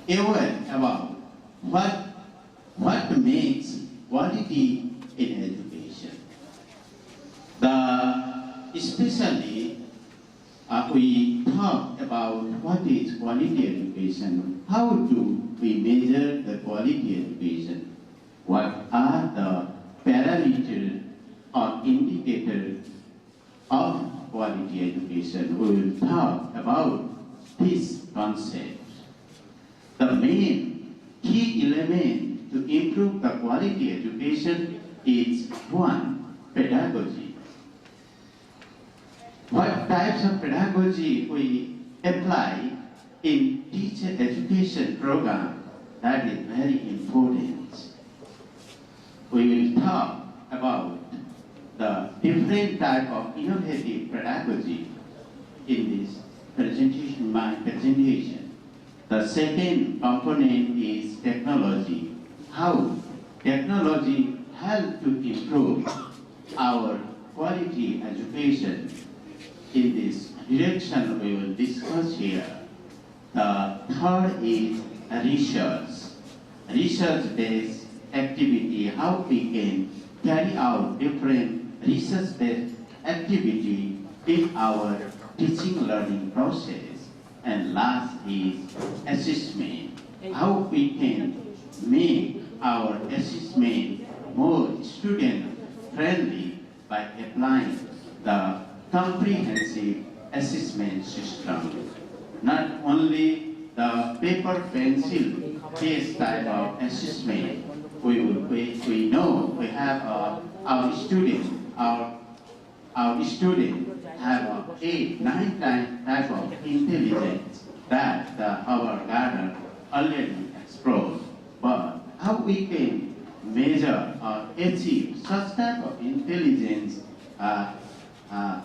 aware about what makes quality in education. Especially we talk about what is quality education, how do we measure the quality education, what are the parameters or indicators of quality education. We will talk about this concept. The main key element to improve the quality education is one, pedagogy. What types of pedagogy we apply in teacher education program, that is very important. We will talk about the different type of innovative pedagogy in this presentation, my presentation. The second component is technology. How technology help to improve our quality education. In this direction we will discuss here. The third is research. Research-based activity, how we can carry out different research-based activity in our teaching learning process. And last is assessment. How we can make our assessment more student-friendly by applying the comprehensive assessment system. Not only the paper pencil based type of assessment. We know we have our student have 8, 9 times type of intelligence that our garden already explored. But how we can measure or achieve such type of intelligence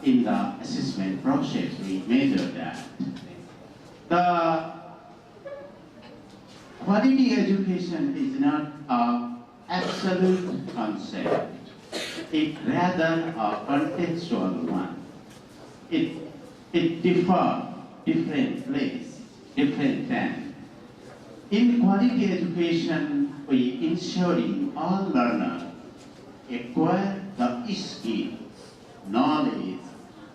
in the assessment process, we measure that. The quality education is not an absolute concept. It rather a contextual one. It differs different place, different time. In quality education, we ensuring all learners acquire the skill, knowledge,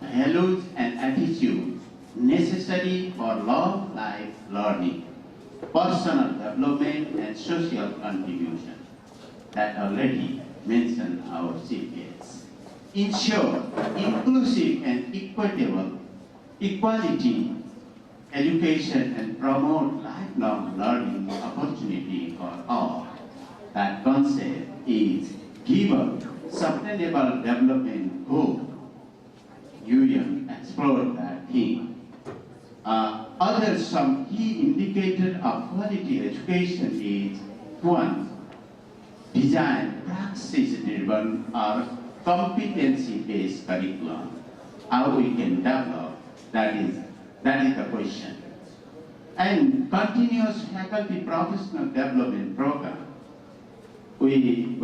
values, and attitude necessary for long life learning, personal development, and social contribution that already mentioned our CPS. Ensure inclusive and equitable equality education and promote lifelong learning opportunity for all. That concept is given sustainable development goal. You explore that theme. Other some key indicator of quality education is one, design praxis-driven or competency-based curriculum. How we can develop, that is the question. And continuous faculty professional development program. We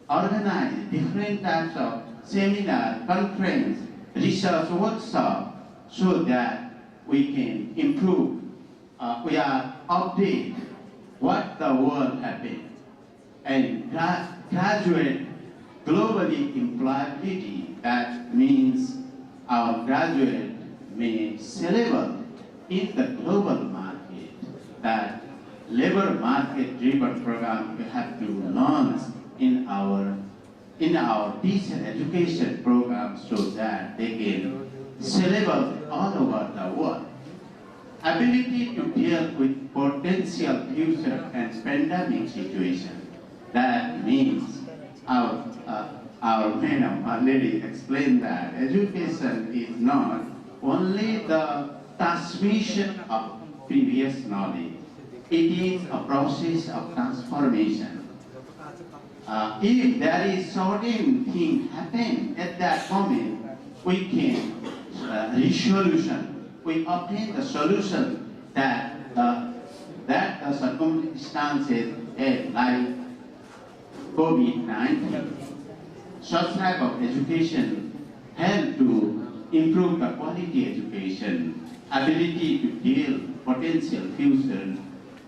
organize different types of seminar, conference, research workshop so that we can improve, we are update what the world happened and graduate globally employability. That means our graduate may sellable in the global market. That labor market driven program we have to launch in our teacher education program so that they can sellable all over the world. Ability to deal with potential future and pandemic situation. That means our madam already explained that education is not only the transmission of previous knowledge. It is a process of transformation. If there is certain thing happen at that moment, we can resolution. We obtain the solution that the circumstances like COVID-19. Such type of education help to improve the quality education, ability to deal potential future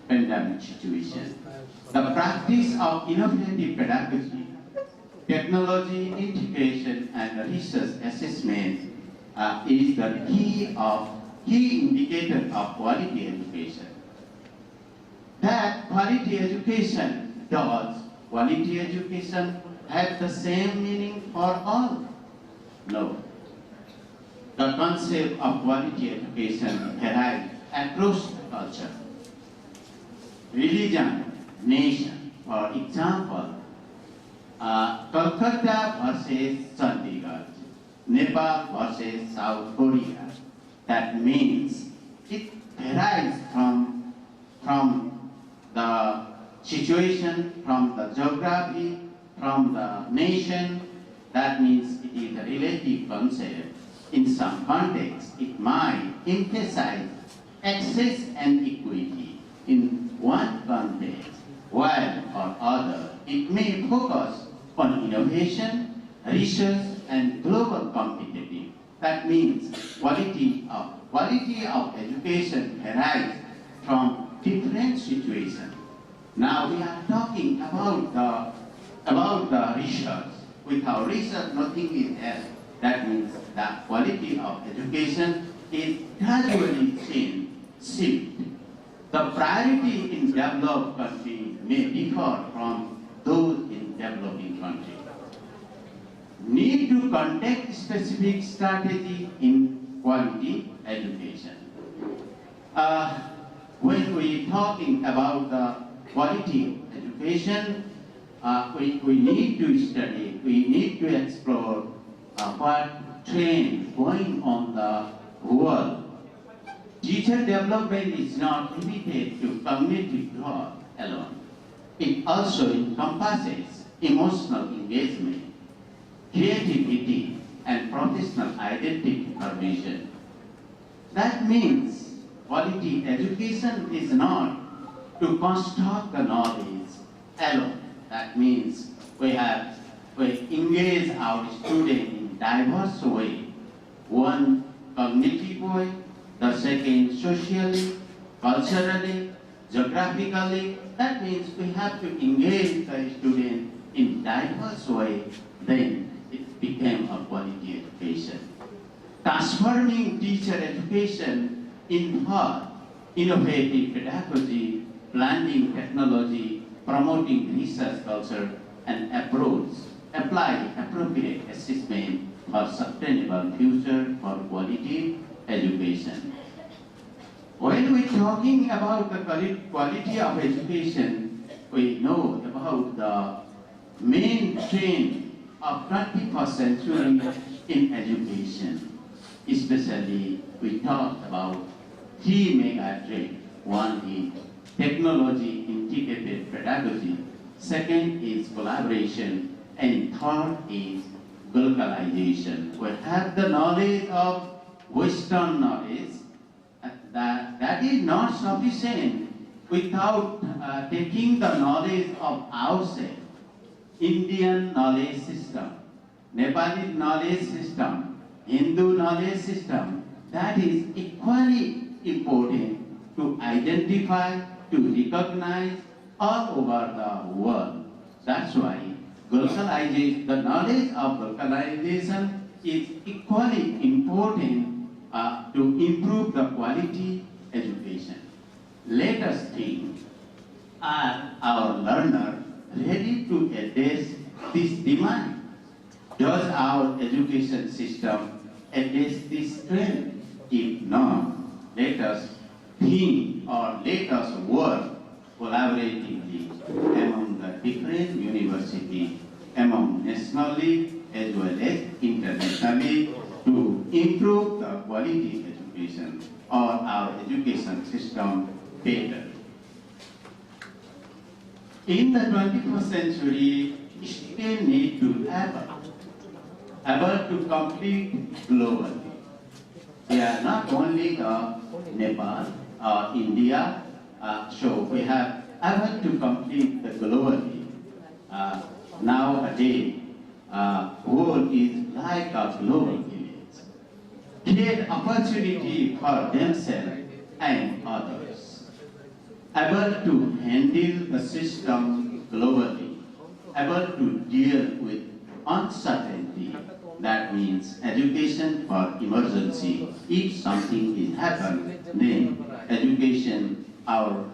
pandemic situation. The practice of innovative pedagogy. technology integration and research assessment is the key indicator of quality education. That quality education, does quality education have the same meaning for all? No. The concept of quality education varies across the culture. Religion, nation, for example, Calcutta versus Chandigarh, Nepal versus South Korea. That means it varies from the situation, from the geography, from the nation. That means it is a relative concept. In some contexts, it might emphasize access and equity in one context, while for other, it may focus on innovation, research, and global competitive. That means quality of education varies from different situations. Now we are talking about the research. Without research, nothing is else. That means the quality of education is gradually shift. The priority in developed countries may differ from those in developing countries. Need to conduct specific strategy in quality education. When we talking about the quality education, we need to study, we need to explore what trend going on the world. Teacher development is not limited to cognitive growth alone. It also encompasses emotional engagement, creativity, and professional identity formation. That means quality education is not to construct the knowledge alone. That means we engage our students in diverse way. One, cognitive way, the second, socially, culturally, geographically. That means we have to engage the student in diverse way, then it became a quality education. Transforming teacher education involves innovative pedagogy, blending technology, promoting research culture, and apply appropriate assessment for sustainable future for quality education. When we're talking about the quality of education, we know about the main trend of 21st century in education. Especially, we talked about three mega trends. One is technology integrated pedagogy. Second is collaboration. And third is globalization. We have the knowledge of Western knowledge. That is not sufficient without taking the knowledge of ourselves. Indian knowledge system, Nepali knowledge system, Hindu knowledge system, that is equally important to identify, to recognize all over the world. That's why globalization, the knowledge of globalization is equally important to improve the quality education. Let us think, are our learners ready to address this demand? Does our education system address this trend? If not, let us think or let us work collaboratively among the different universities, among nationally as well as internationally, to improve the quality education or our education system better. In the 21st century, students need to able to compete globally. They are not only Nepal or India, so we have able to compete globally. Nowadays, world is like a global village. Create opportunity for themselves and others. Able to handle the system globally. Able to deal with uncertainty. That means education for emergency. If something is happened, then education, our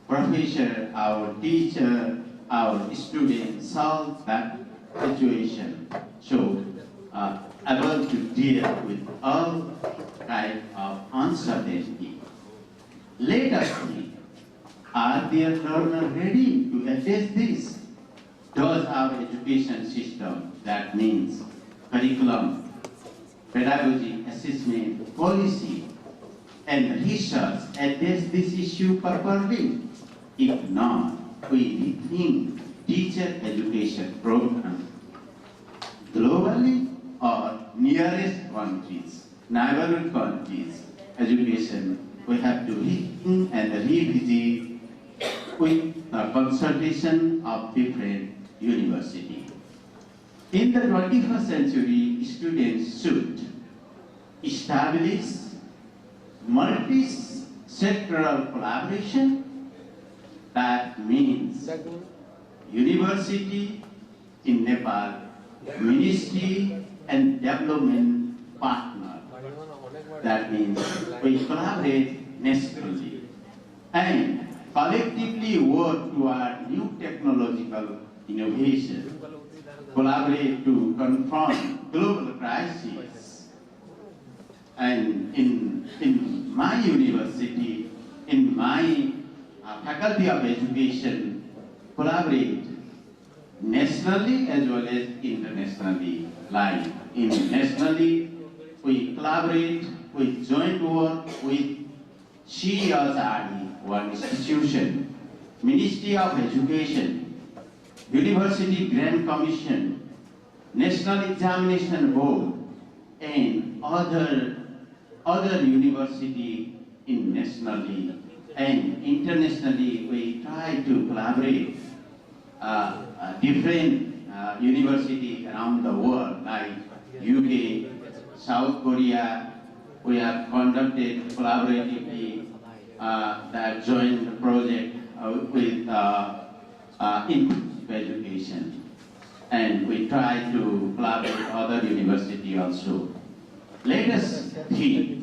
professor, our teacher, our student solve that situation. So, able to deal with all kind of uncertainty. Let us think, are their learners ready to address this? Does our education system, that means curriculum, pedagogy, assessment, policy, and research address this issue properly? If not, we rethink teacher education program globally or nearest countries, neighborhood countries. Education, we have to rethink and revisit with the consultation of different universities. In the 21st century, students should establish multi-sectoral collaboration. That means university in Nepal, ministry and development partner. That means we collaborate nationally and collectively work toward new technological innovation, collaborate to confront global crises. And in my university, in my faculty of education, collaborate nationally as well as internationally. Like nationally, we collaborate, we joint work with CSRE, one institution, Ministry of Education, University Grant Commission, National Examination Board, and other university in nationally and internationally. We try to collaborate different universities around the world, like UK, South Korea. We have conducted collaboratively that joint project with inclusive education, and we try to collaborate with other universities also. Let us think.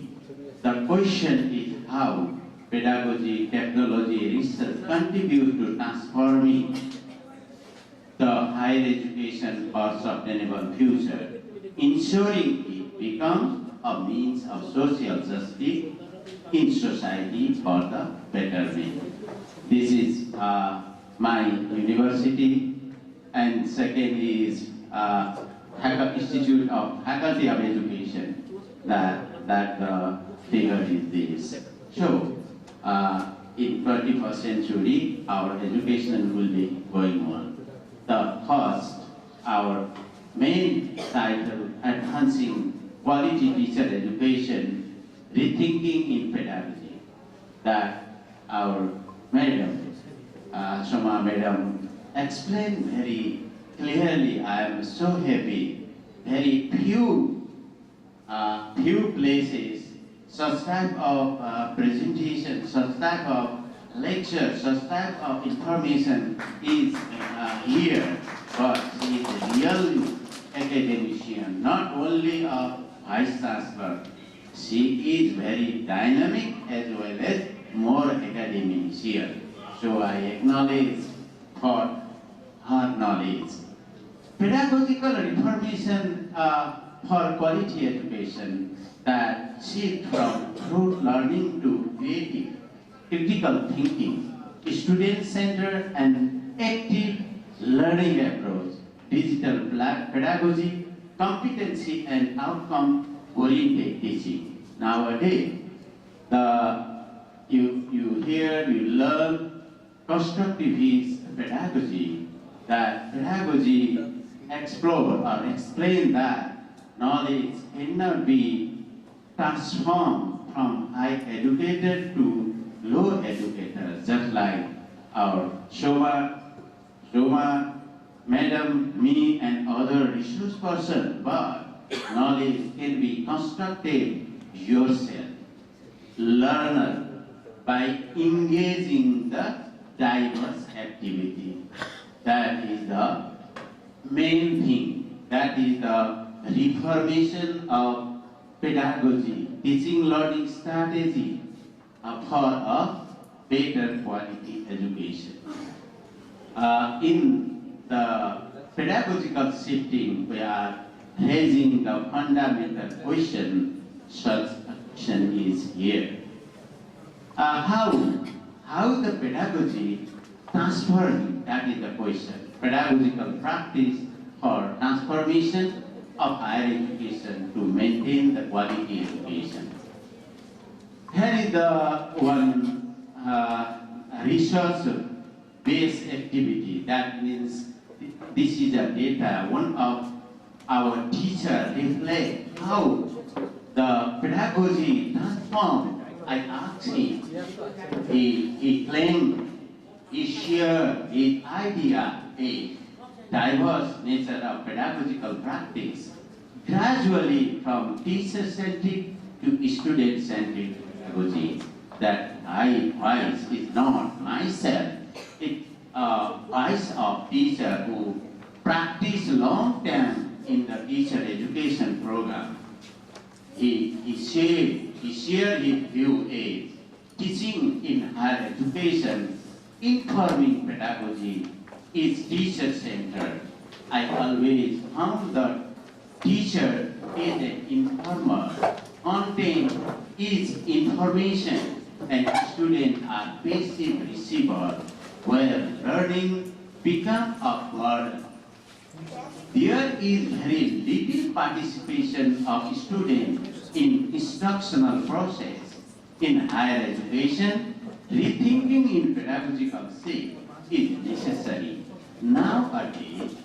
The question is how pedagogy, technology, research contribute to transforming the higher education for sustainable future, ensuring it becomes a means of social justice in society for the betterment. This is my university, and second is Institute of Faculty of Education. That figure is this. So, in 21st century, our education will be going on. The first, our main title, Enhancing Quality Teacher Education, Rethinking in Pedagogy, that our madam, Shoma madam, explained very clearly. I am so happy. Very few places, such type of presentation, such type of lecture, such type of information is here. But she is a real academician, not only a vice chancellor. She is very dynamic as well as more academician. So I acknowledge for her knowledge. Pedagogical reformation for quality education, that shift from rote learning to creative, critical thinking, student-centered and active learning approach, digital pedagogy, competency and outcome-oriented teaching. Nowadays, you hear, you learn constructivist pedagogy, that pedagogy explore or explain that knowledge cannot be transformed from high educated to low educated, just like our Shoma, madam, me, and other resource person. But knowledge can be constructed yourself, learner, by engaging the diverse activity. That is the main thing. that is the reformation of pedagogy, teaching learning strategy for a better quality education. In the pedagogical shifting, we are raising the fundamental question, such question is here. How the pedagogy transforming, that is the question. Pedagogical practice for transformation of higher education to maintain the quality education. Here is the one research-based activity. That means this is a data. One of our teachers reflect how the pedagogy transformed. I asked him. He claimed, he shared his idea, a diverse nature of pedagogical practice, gradually from teacher-centric to student-centric pedagogy. That my voice is not myself. It's a voice of teacher who practice long-term in the teacher education program. He shared his view as teaching in higher education, informing pedagogy is teacher-centered. I always found that teacher is an informer, content is information, and students are passive receiver, where learning becomes a burden. There is very little participation of students in instructional process. In higher education, rethinking in pedagogical shift is necessary. Nowadays,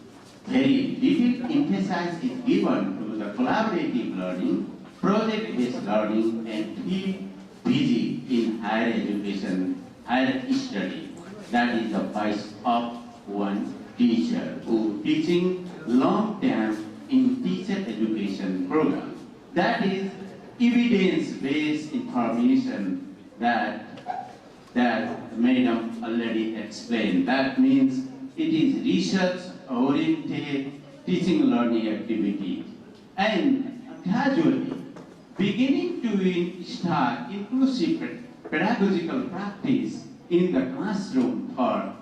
very little emphasis is given to the collaborative learning, project-based learning, and field busy in higher education, higher study. That is the voice of one teacher who teaching long-term in teacher education program. That is evidence-based information that Madam already explained. That means it is research-oriented teaching learning activity. And gradually, beginning to start inclusive pedagogical practice in the classroom for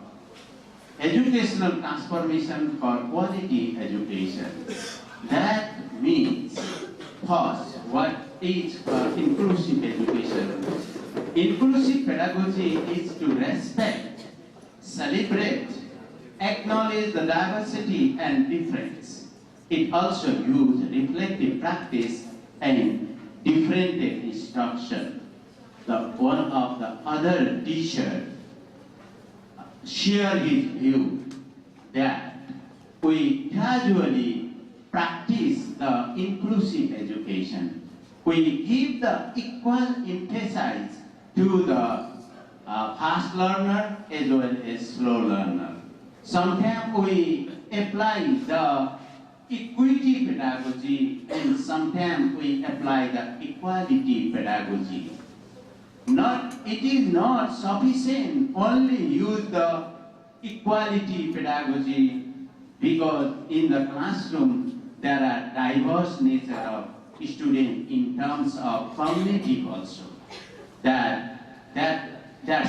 educational transformation for quality education. That means, first, what is inclusive education? Inclusive pedagogy is to respect, celebrate, acknowledge the diversity and difference. It also uses reflective practice and differentiated instruction. One of the other teachers share his view that we gradually practice the inclusive education. We give the equal emphasis to the fast learner as well as slow learner. Sometimes we apply the equity pedagogy and sometimes we apply the equality pedagogy. It is not sufficient only use the equality pedagogy, because in the classroom there are diverse nature of students in terms of cognitive also. That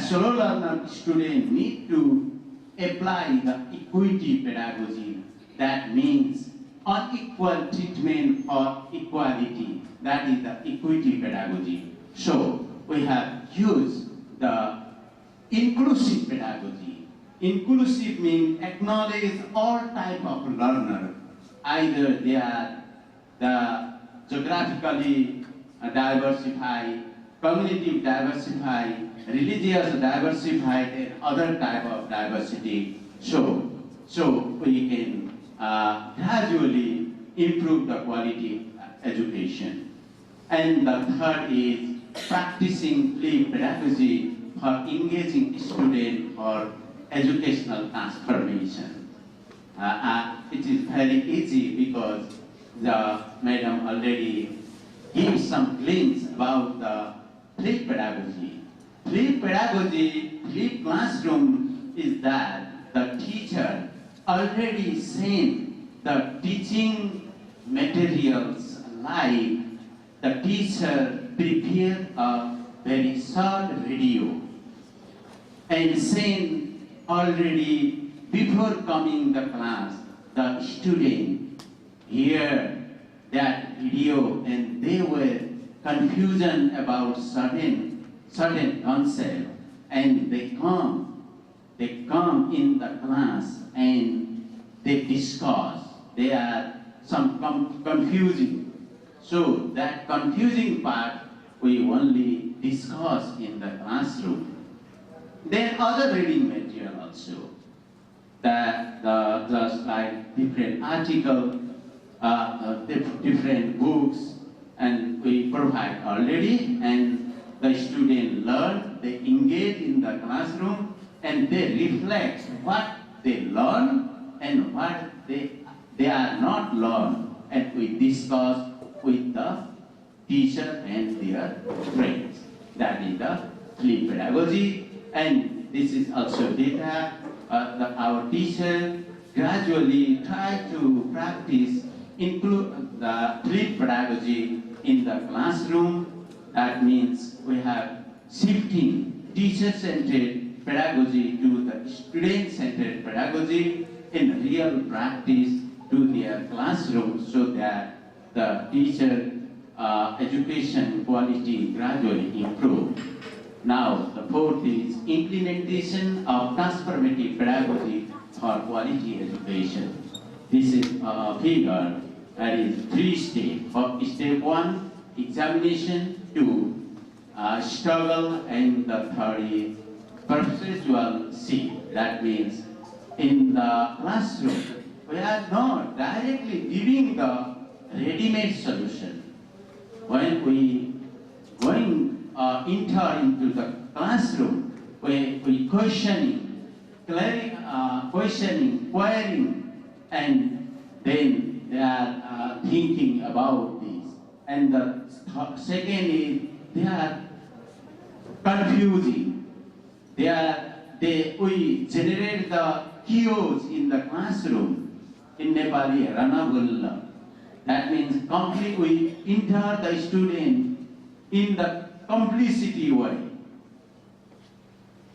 slow learner student need to apply the equity pedagogy. That means unequal treatment or equality. That is the equity pedagogy. So we have used the inclusive pedagogy. Inclusive means acknowledge all type of learner. Either they are the geographically diversified, cognitive diversified, religious diversified, and other type of diversity. So we can gradually improve the quality education. And the third is practicing play pedagogy for engaging students for educational transformation. It is very easy because the madam already gave some glimpse about the play pedagogy. Play pedagogy, play classroom is that the teacher already sent the teaching materials like the teacher prepared a very short video and sent already before coming the class, the student hear that video and they were confusion about certain concept, and they come in the class and they discuss. They are some confusing. So that confusing part we only discuss in the classroom. Then other reading material also. Just like different articles, different books, and we provide already, and the student learn, they engage in the classroom, and they reflect what they learn and what they are not learned, and we discuss with the teacher and their friends. That is the flip pedagogy, and this is also data. Our teacher gradually try to practice include the flip pedagogy in the classroom. That means we have shifting teacher-centered pedagogy to the student-centered pedagogy in real practice to their classroom, so that the teacher education quality gradually improve. Now, the fourth is implementation of transformative pedagogy for quality education. This is a figure that is 3 steps. Step 1, examination. 2, struggle, and the third is perceptual shift. That means in the classroom, we are not directly giving the ready-made solution. When we enter into the classroom, we questioning, querying, and then they are thinking about this. And the second is they are confusing. We generate the cues in the classroom. In Nepali, Ranabulla. That means we enter the student in the complicity way,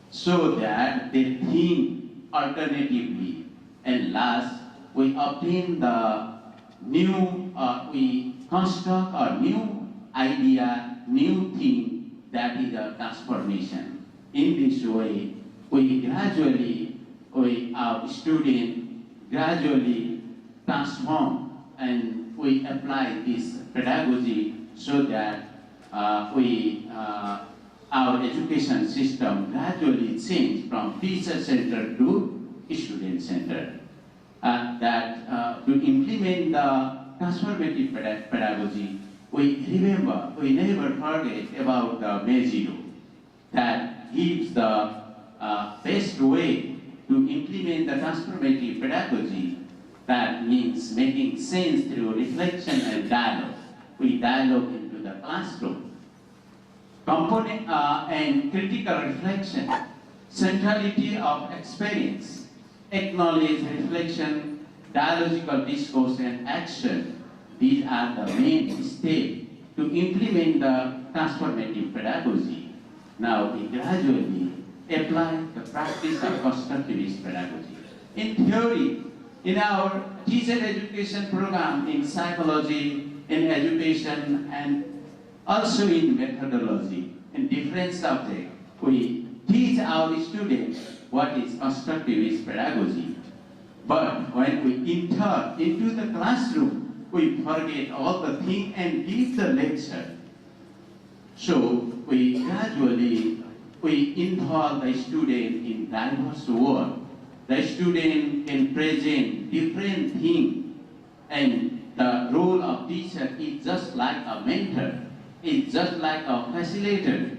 so that they think alternatively. And last, we obtain the new, we construct a new idea, new thing, that is a transformation. In this way, our student gradually transform, and we apply this pedagogy so that our education system gradually change from teacher-centered to student-centered. To implement the transformative pedagogy, we never forget about the Mejiro, that gives the best way to implement the transformative pedagogy. That means making sense through reflection and dialogue. We dialogue into the classroom. Component and critical reflection, centrality of experience, acknowledge, reflection, dialogical discourse, and action. These are the main steps to implement the transformative pedagogy. Now we gradually apply the practice of constructivist pedagogy. In theory, in our teacher education program, in psychology, in education, and also in methodology, in different subjects, we teach our students what is constructivist pedagogy. But when we enter into the classroom, we forget all the things and give the lecture. So we gradually involve the student in diverse work. The student can present different things, and the role of teacher is just like a mentor, it's just like a facilitator.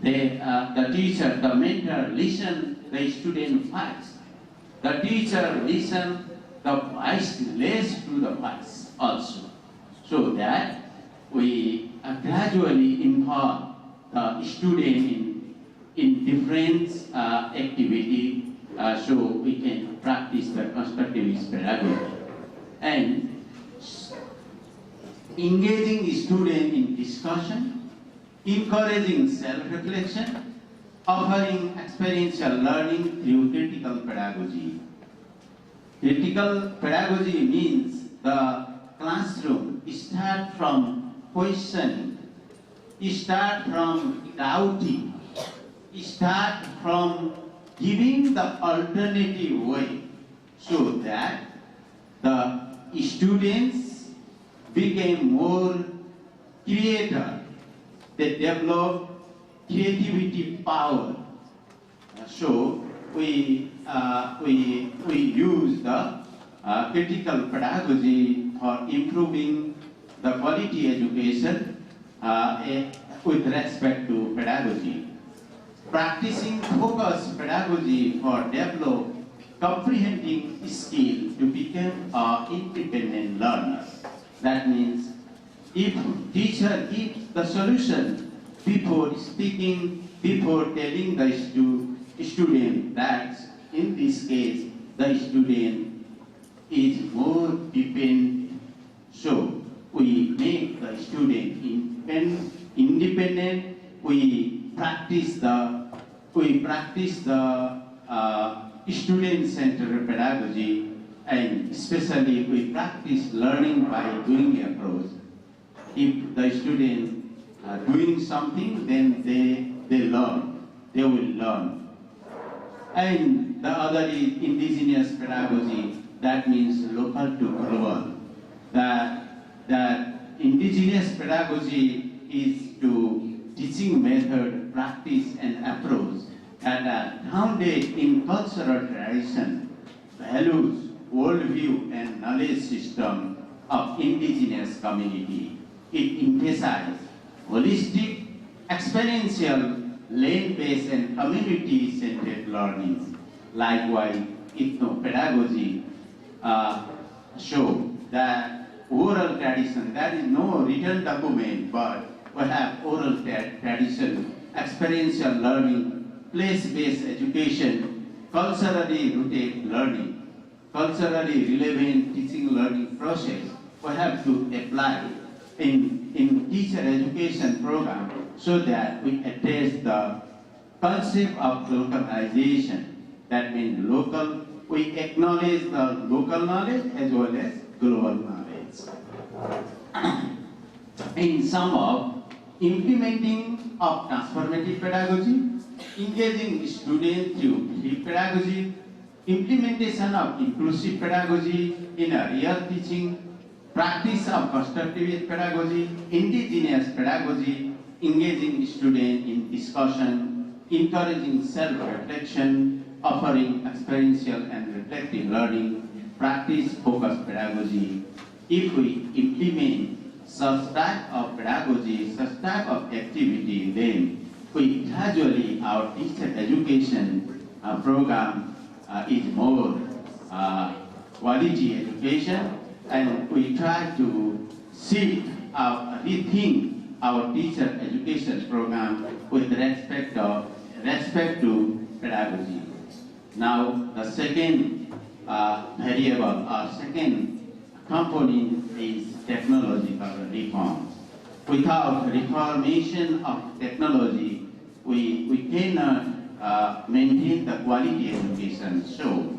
The teacher, the mentor listen the student first. The teacher listen the voice less to the voice also. So that we gradually involve the student in different activity, so we can practice the constructivist pedagogy. and engaging students in discussion, encouraging self-reflection, offering experiential learning through critical pedagogy. Critical pedagogy means the classroom start from questioning, start from doubting, start from giving the alternative way so that the students became more creative. They develop creativity power. So we use the critical pedagogy for improving the quality education with respect to pedagogy. Practicing focused pedagogy for develop comprehending skill to become an independent learner. That means if teacher gives the solution before speaking, before telling the student, that in this case the student is more dependent. So we make the student independent. We practice the student-centered pedagogy, and especially we practice learning by doing approach. If the student are doing something, then they learn. They will learn. And the other is indigenous pedagogy. That means local to global. That indigenous pedagogy is to teaching method, practice, and approach that are grounded in cultural tradition, values, worldview, and knowledge system of indigenous community. It emphasizes holistic, experiential, lane-based, and community-centered learning. Likewise, ethno-pedagogy show that oral tradition, there is no written document, but we have oral tradition, experiential learning, place-based education, culturally rooted learning, culturally relevant teaching learning process. We have to apply in teacher education program so that we address the concept of localization. That means local, we acknowledge the local knowledge as well as global knowledge. In sum of implementing of transformative pedagogy, engaging students through free pedagogy, implementation of inclusive pedagogy in a real teaching, practice of constructivist pedagogy, indigenous pedagogy, engaging students in discussion, encouraging self-reflection, offering experiential and reflective learning, practice focused pedagogy. If we implement such type of pedagogy, such type of activity, then we gradually, our teacher education program is more quality education, and we try to rethink our teacher education program with respect to pedagogy. Now, the second variable or second component is technological reform. Without reformation of technology, we cannot maintain the quality education. So,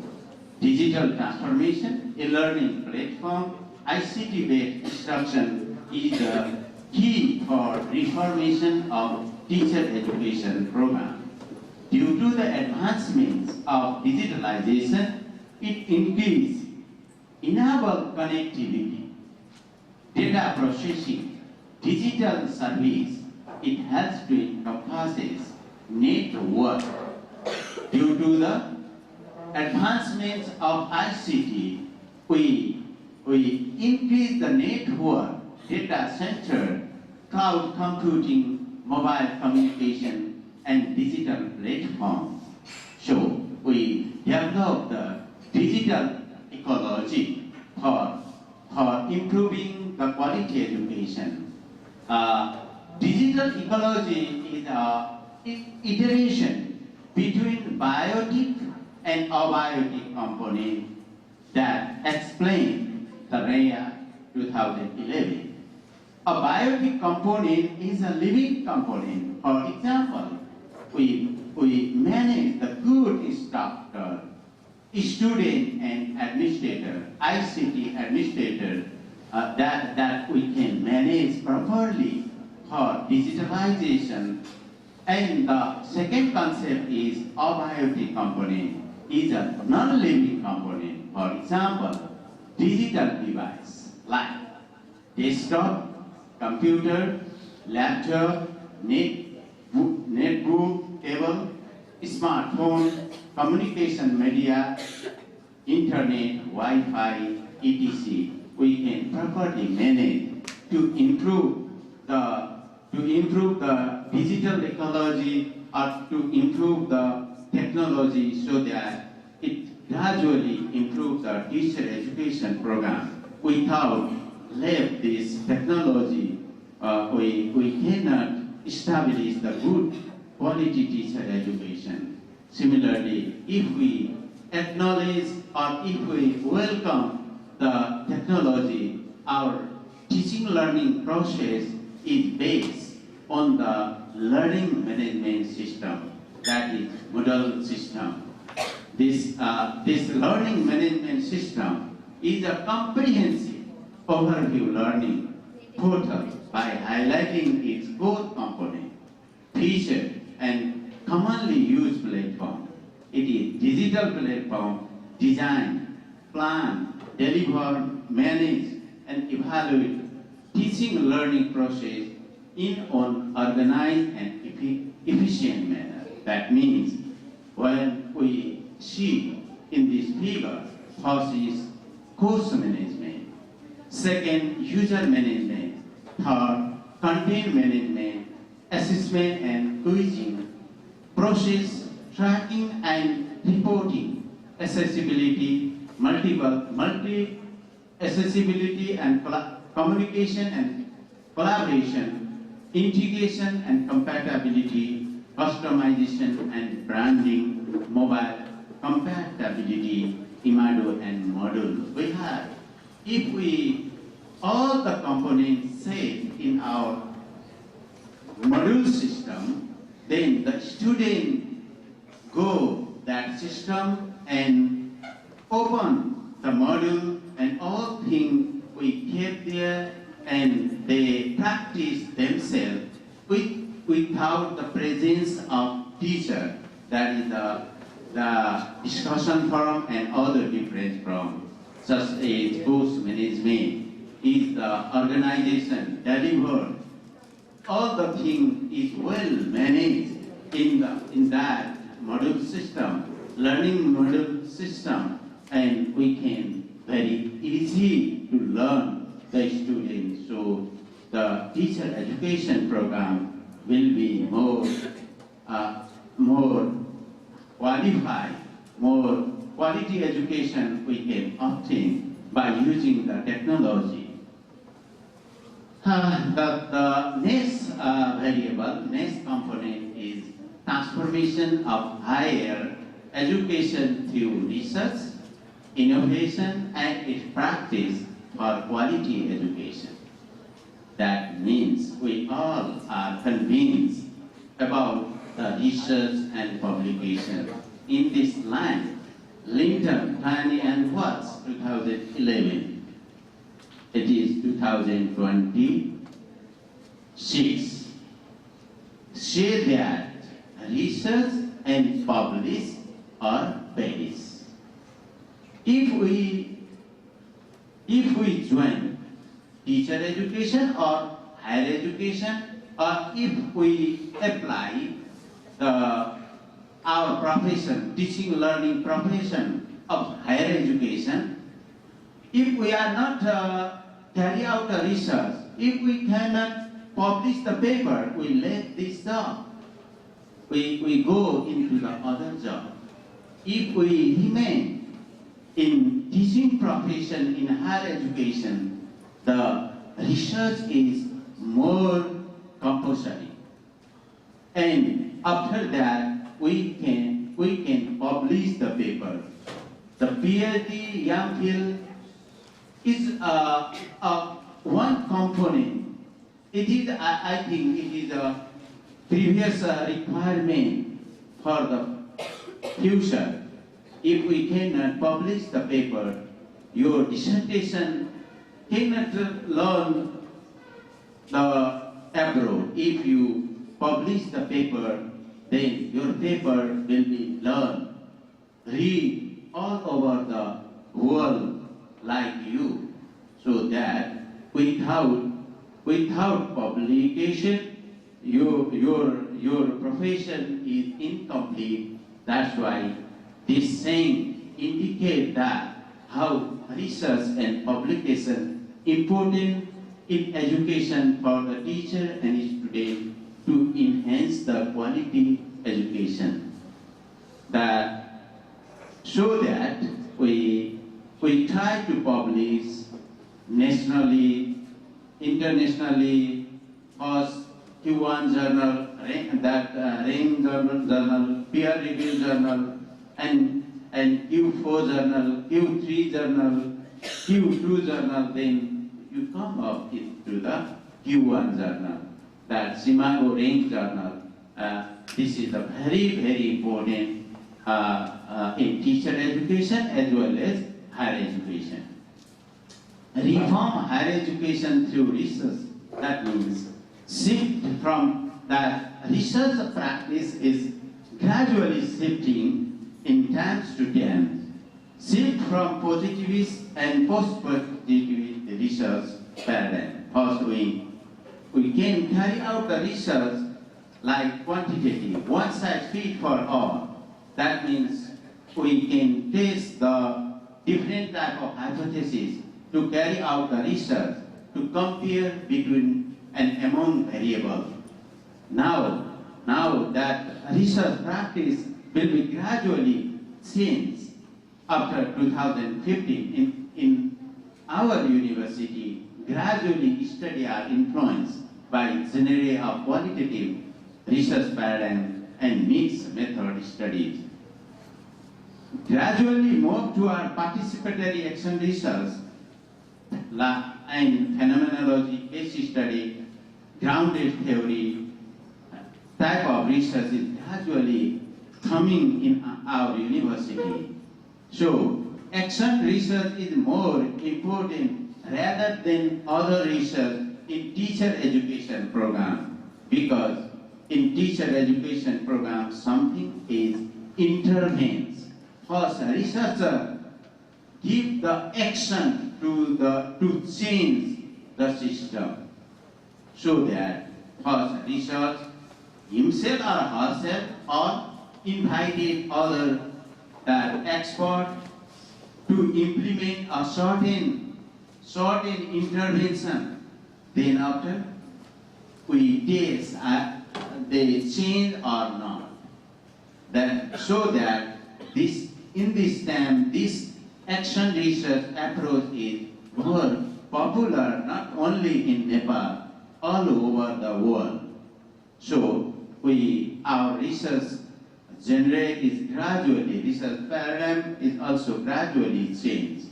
digital transformation, a learning platform, ICT-based instruction is the key for reformation of teacher education program. Due to the advancements of digitalization, it enables connectivity, data processing, digital service. It helps to encompass network. Due to the advancements of ICT, we increase the network, data center, cloud computing, mobile communication, and digital platform. So we develop the digital ecology for improving the quality education. Digital ecology is an iteration between biotic and abiotic component that explain Tanaya 2011. A biotic component is a living component. For example, we manage the good instructor, student and administrator, ICT administrator, that we can manage properly for digitalization. And the second concept is abiotic component, is a non-living component. For example, digital device like desktop, computer, laptop, netbook, cable, smartphone, communication media, internet, Wi-Fi, etc. We can properly manage to improve the digital ecology or to improve the technology so that it gradually improves the teacher education program. Without this technology, we cannot establish the good quality teacher education. Similarly, if we acknowledge or if we welcome the technology, our teaching learning process is based on the learning management system, that is Moodle system. This learning management system is a comprehensive overview learning portal by highlighting its core component, feature, and commonly used platform. It is digital platform designed, plan, deliver, manage, and evaluate teaching learning process in an organized and efficient manner. That means when we see in this figure, first is course management, second user management, third content management, assessment and quizzing, process tracking and reporting, accessibility, multi-accessibility and communication and collaboration, integration and compatibility, customization and branding, mobile compatibility, Imado and module. We have, if we, all the components set in our module system, then the student go that system and open the module and all things we keep there and they practice themselves without the presence of teacher. That is the discussion forum and other different from such as course management is the organization delivered. All the thing is well managed in that module system, learning module system, and we can very easy to learn the students. So the teacher education program will be more qualified, more quality education we can obtain by using the technology. The next variable, next component is transformation of higher education through research, innovation, and its practice for quality education. That means we all are convinced about the research and publication. In this line, Linton, Tiny, and Watts, 2011. It is 2026. Say that research and publish or perish. If we join teacher education or higher education, or if we apply our profession, teaching learning profession of higher education, if we are not carry out the research, if we cannot publish the paper, we let this job. We go into the other job. If we remain in teaching profession in higher education, the research is more compulsory. And after that, we can publish the paper. The PhD, MPhil, is one component. It is, I think, it is a previous requirement for the future. If we cannot publish the paper, your dissertation cannot learn the abroad. If you publish the paper, then your paper will be learned, read all over the world like you. So that without publication, your profession is incomplete. That's why this saying indicates that how research and publication important in education for the teacher and student to enhance the quality education. So that we try to publish nationally, internationally, first Q1 journal, rank journal, peer-reviewed journal, and Q4 journal, Q3 journal, Q2 journal, then you come up into the Q1 journal, that Simago rank journal. This is a very, very important in teacher education as well as higher education. Reform higher education through research, that means shift from that research practice is gradually shifting in times to time. Shift from positivist and post-positivist research paradigm. First, we can carry out the research like quantitative, one size fits for all. That means we can test the different type of hypotheses to carry out the research, to compare between and among variables. Now that research practice will be gradually changed after 2015 in our university. Gradually study are influenced by generally of qualitative research paradigm and mixed method studies. Gradually move to our participatory action research and phenomenology, case study, grounded theory type of research is gradually coming in our university. So action research is more important rather than other research in teacher education program, because in teacher education program something is intervenes. First, a researcher give the action to change the system, so that first research himself or herself or invited other expert to implement a certain intervention. Then after we test they change or not. Then so that in this time this action research approach is more popular not only in Nepal, all over the world. So our research research paradigm is also gradually changed.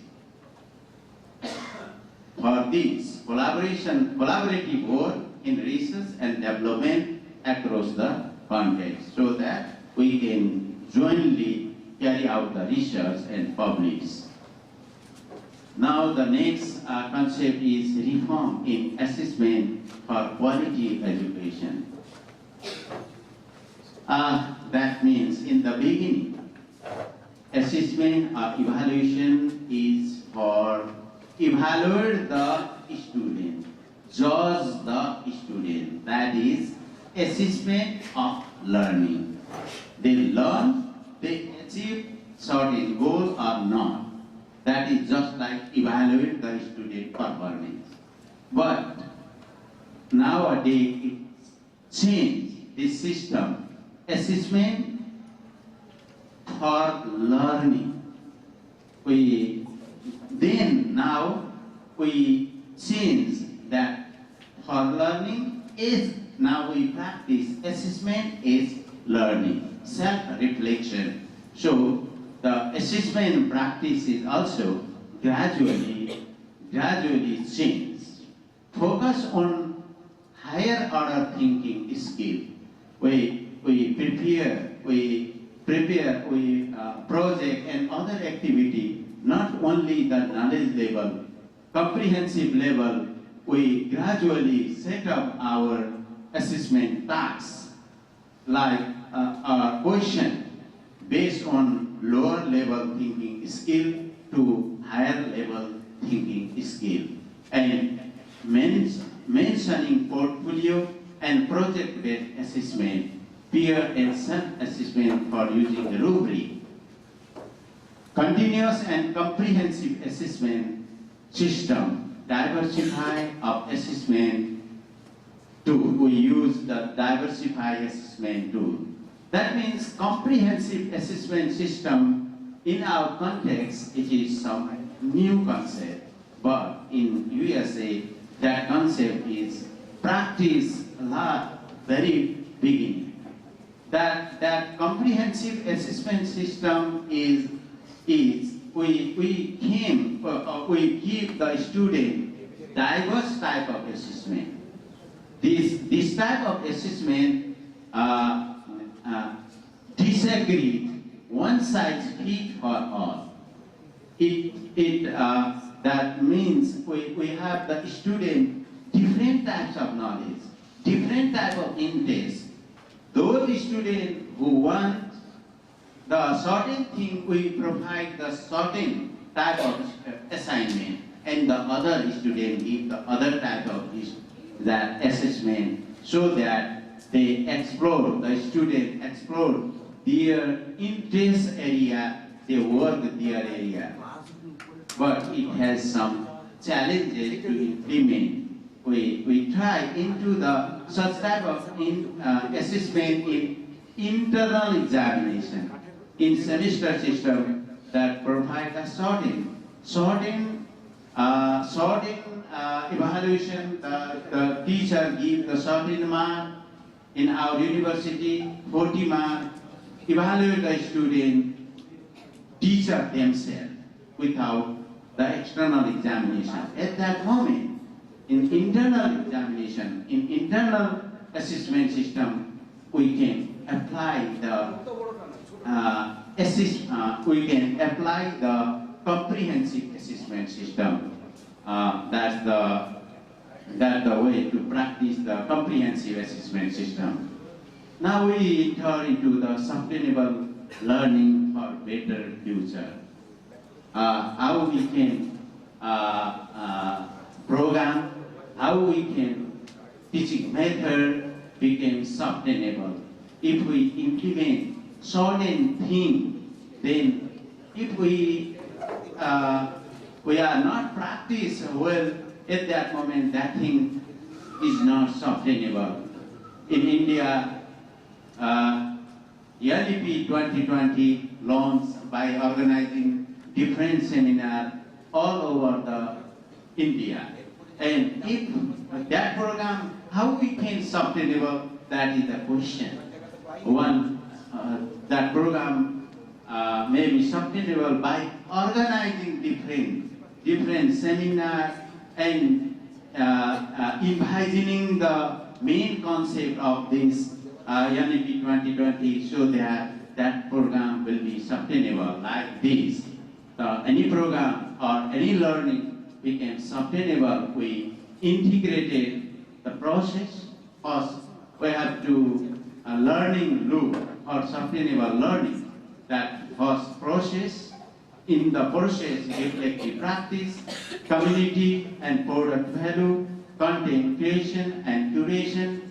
For this, collaborative work in research and development across the context, so that we can jointly carry out the research and publish. Now the next concept is reform in assessment for quality education. That means in the beginning, assessment or evaluation is for evaluate the student, judge the student. That is assessment of learning. They learn, they achieve certain goal or not. That is just like evaluate the student performance. But nowadays it changed this system. Assessment for learning. Now we change that for learning is now we practice assessment is learning, self-reflection. So the assessment practice is also gradually gradually change. Focus on higher order thinking skill. We prepare project and other activity, not only the knowledge level, comprehensive level. We gradually set up our assessment tasks, like a question based on lower level thinking skill to higher level thinking skill, and mentioning portfolio and project-based assessment, peer and self-assessment for using the rubric. Continuous and comprehensive assessment system, diversify of assessment tool. We use the diversify assessment tool. That means comprehensive assessment system in our context, it is some new concept, but in USA, that concept is practiced a lot, very beginning. That comprehensive assessment system is we give the student diverse type of assessment. This type of assessment disagree one size fits for all. That means we have the student different types of knowledge, different type of interest. Those students who want the certain thing, we provide the certain type of assignment, and the other student give the other type of that assessment, so that they explore, the student explore their interest area, they work their area. But it has some challenges to implement. We try into the such type of assessment in internal examination, in semester system that provide a sorting evaluation. The teacher give the sorting mark. In our university, 40 mark. Evaluate the student, teacher themselves without the external examination. At that moment, in internal examination, in internal assessment system, we can apply the comprehensive assessment system. That's the way to practice the comprehensive assessment system. Now we enter into the sustainable learning for better future. How we can program, how we can teaching method become sustainable. If we implement certain thing, then if we are not practice well at that moment, that thing is not sustainable. In India, ELP 2020 launched by organizing different seminars all over the India. And if that program, how we can sustainable, that is the question. One, that program may be sustainable by organizing different seminars and imagining the main concept of this ELP 2020, so that program will be sustainable like this. Any program or any learning became sustainable. We integrated the process. First, we have to learning loop or sustainable learning. That first process, in the process, reflective practice, community and product value, content creation and curation,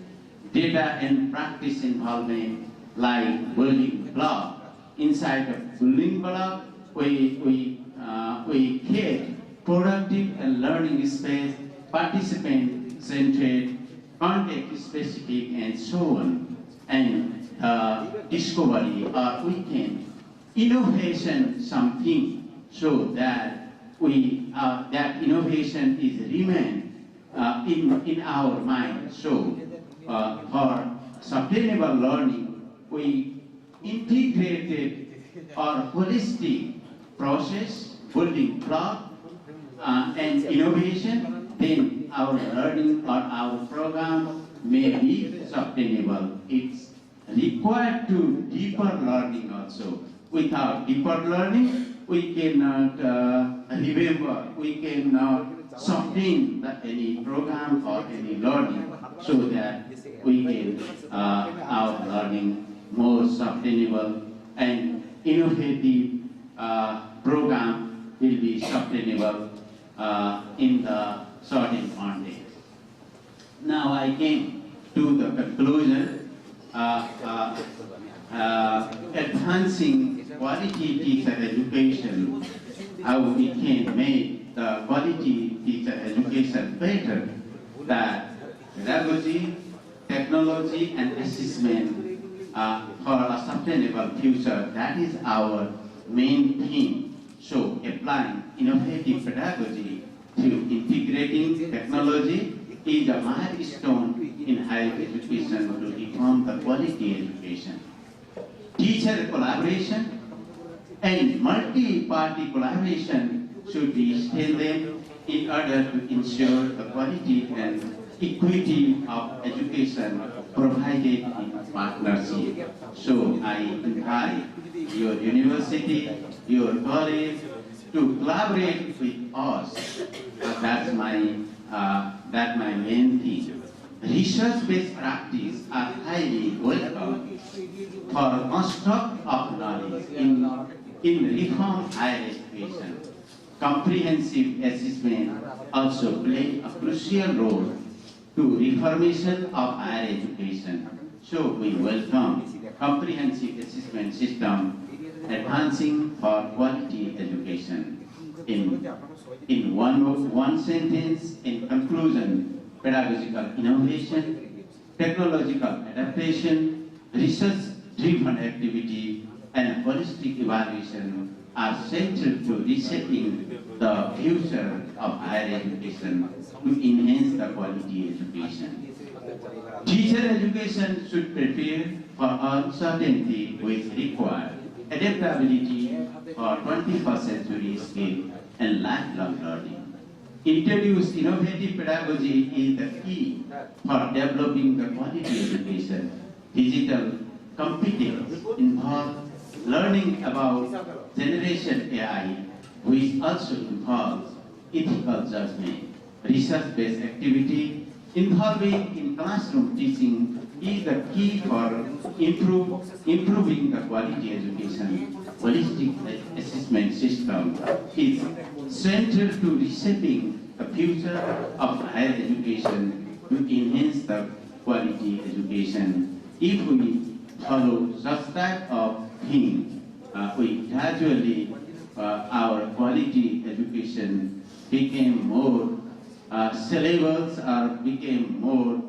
data and practice involvement, like building block. Inside the building block, we create productive and learning space, participant-centered, context-specific, and so on. And discovery or we can innovation something, so that that innovation is remain in our mind. So for sustainable learning, we integrated or holistic process, building block, and innovation, then our learning or our program may be sustainable. It's required to deeper learning also. Without deeper learning, we cannot remember, we cannot sustain any program or any learning so that we can our learning more sustainable and innovative program will be sustainable in the certain context. Now I came to the conclusion, advancing quality teacher education, how we can make the quality teacher education better, that pedagogy, technology and assessment for a sustainable future, that is our main theme. So applying innovative pedagogy to integrating technology is a milestone in higher education to reform the quality education. Teacher collaboration and multi-party collaboration should be strengthened in order to ensure the quality and equity of education provided in partnership. So I invite your university, your college to collaborate with us. That's my main theme. Research-based practice are highly welcome for construct of knowledge in reform higher education. Comprehensive assessment also play a crucial role to reformation of higher education. So we welcome comprehensive assessment system advancing for quality education. In one sentence, in conclusion, pedagogical innovation, technological adaptation, research-driven activity, and holistic evaluation are central to reshaping the future of higher education to enhance the quality education. Teacher education should prepare for uncertainty which require adaptability for 21st century skill and lifelong learning. Introduce innovative pedagogy is the key for developing the quality education. Digital competence involves learning about generation AI, which also involves ethical judgment. Research-based activity involving in classroom teaching is the key for improving the quality education. Holistic assessment system is central to reshaping the future of higher education to enhance the quality education. If we follow such type of thing, we gradually our quality education became more syllables or became more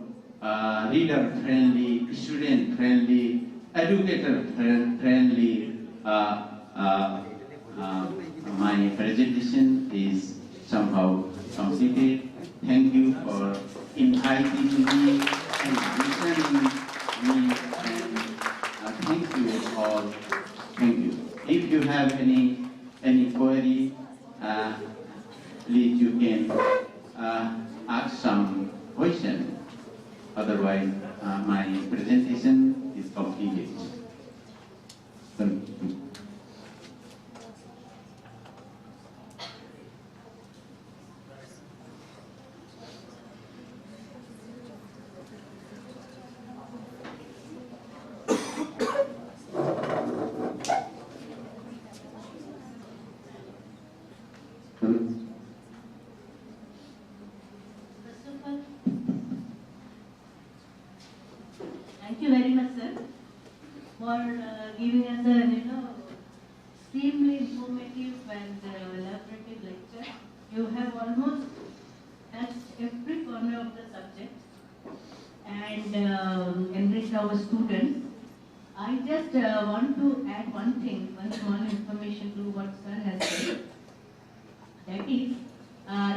reader-friendly, student-friendly, educator-friendly. My presentation is somehow completed. Thank you for inviting me and listening me, and thank you all. Thank you. If you have any query, please you can ask some question. Otherwise, my presentation is completed. Thank you. Thank you very much, sir, for giving us a extremely informative and elaborative lecture. You have almost touched every corner of the subject and enriched our students. I just want to add one thing, one small information to what sir has said. That is,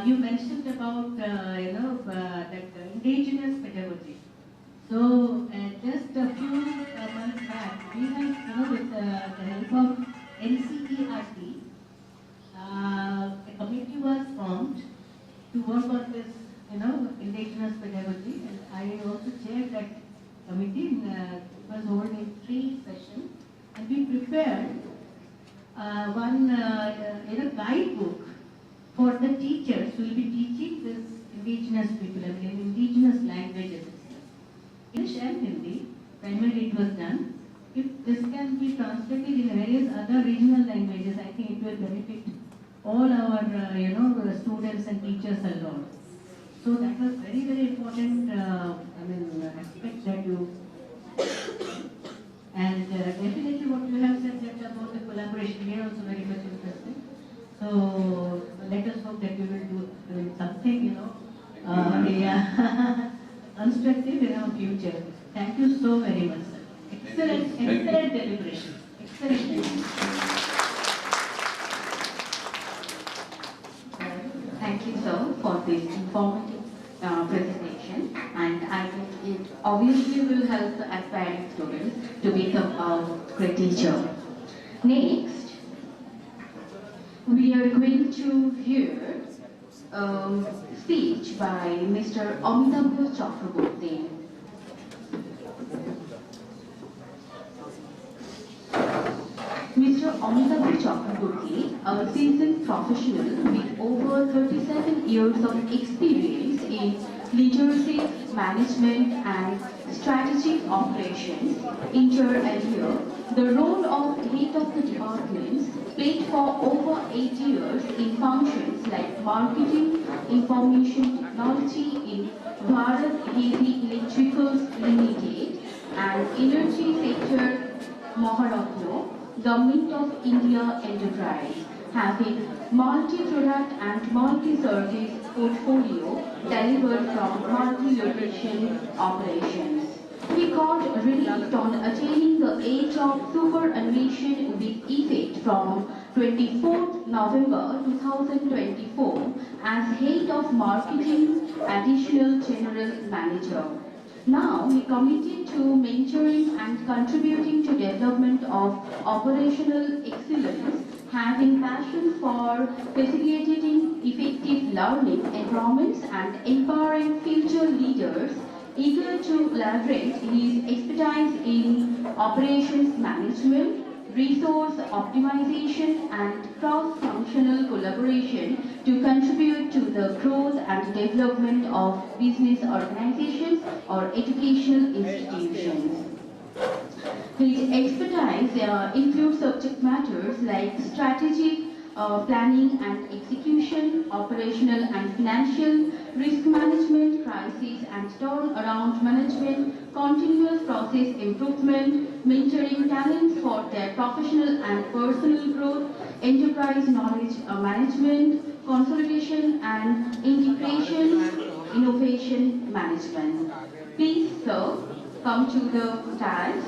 you mentioned about that indigenous pedagogy. So just a few months back, we have, with the help of NCERT, a committee was formed one guidebook for the teachers who will be teaching this indigenous people, I mean indigenous languages. English and Hindi, primarily it was done. If this can be translated in various other regional languages, I think it will benefit all our students and teachers a lot. So that was very, very important aspect that you and definitely what you have said that about the collaboration, we are also very much interested. So let us hope that we will do something, constructive in our future. Thank you so very much, sir. Excellent deliberation. Excellent. Thank you, sir, for this informative presentation, and I think it obviously will help the aspiring students to become a great teacher. Next, we are going to hear a speech by Mr. Amitabh Chakraborty. Mr. Amitabh Chakraborty, a seasoned professional with over 37 years of experience in leadership, management and strategic operations, inter alia, the role of head of the departments played for over 8 years in functions like marketing, information technology in Bharat Heavy Electricals Limited and energy sector Maharatna, Government of India Enterprise, having multi-product and multi-service portfolio delivered from multi-location operations. He got released on attaining the age of superannuation with effect from 24th November 2024 as Head of Marketing Additional General Manager. Now he committed to mentoring and contributing to development of operational excellence, having passion for facilitating effective learning environments and empowering future leaders, eager to leverage his expertise in operations management, resource optimization and cross-functional collaboration to contribute to the growth and development of business organizations or educational institutions. His expertise includes subject matters like strategic planning and execution, operational and financial, risk management, crisis and turnaround management, continuous process improvement, mentoring talents for their professional and personal growth, enterprise knowledge management, consolidation and integration, innovation management. Please, sir, come to the dais.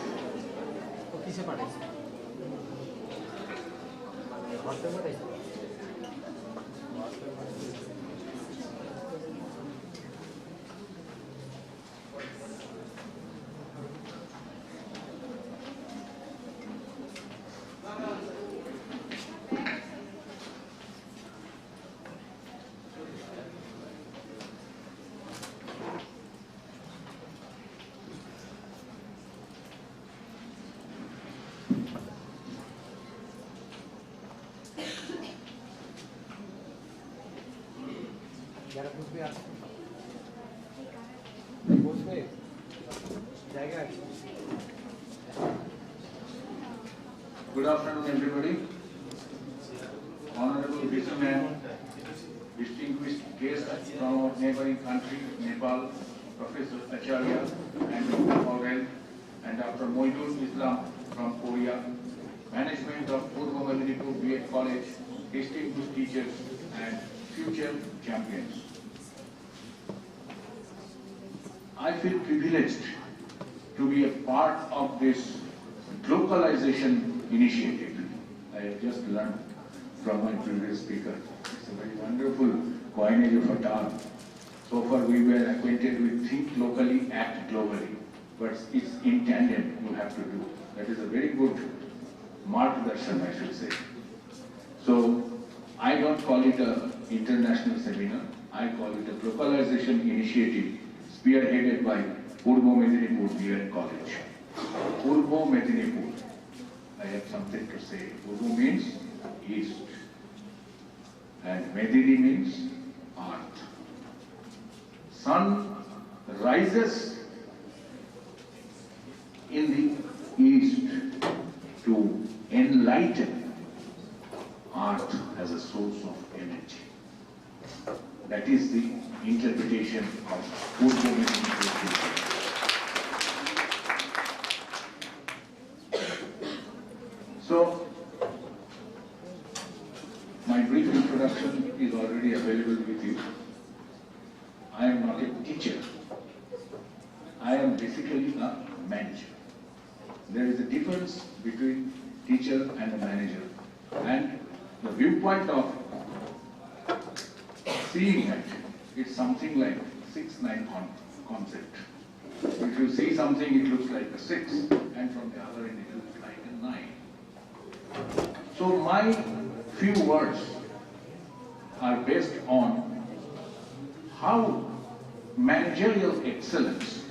Good afternoon, everybody. Honorable Vice-Man, distinguished guests from our neighboring country, Nepal, Professor Acharya and Dr. Aurel, and Dr. Moidul Islam from Korea, management of Purba Medinipur B.Ed College, distinguished teachers and future champions. I feel privileged to be a part of this localization initiative. I have just learned from my previous speaker. It's a very wonderful coinage of a term. So far we were acquainted with think locally, act globally. But it's in tandem you have to do. That is a very good margdarshan, I should say. So I don't call it an international seminar. I call it a localization initiative spearheaded by Purba Medinipur B.Ed College. Purba Medinipur. I have something to say. Purba means east. And Medini means earth. Sun rises in the east to enlighten earth as a source of energy. That is the interpretation of Purba Medinipur. So, my brief introduction is already available with you. I am not a teacher. I am basically a manager. There is a difference between teacher and a manager. And the viewpoint of seeing it is something like 6-9 concept. If you see something, it looks like a 6, and from the other end, it looks like a 9. So my few words are based on how managerial excellence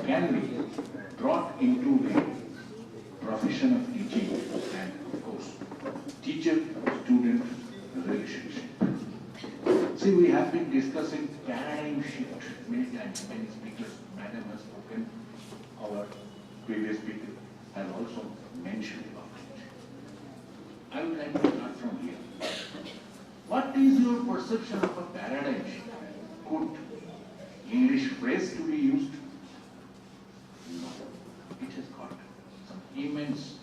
can be brought into the profession of teaching and, of course, teacher-student relationship. See, we have been discussing paradigm shift many times. Many speakers, madam has spoken, our previous speaker has also mentioned about it. I would like to start from here. What is your perception of a paradigm shift? Could English phrase to be used? No. It has got some immense,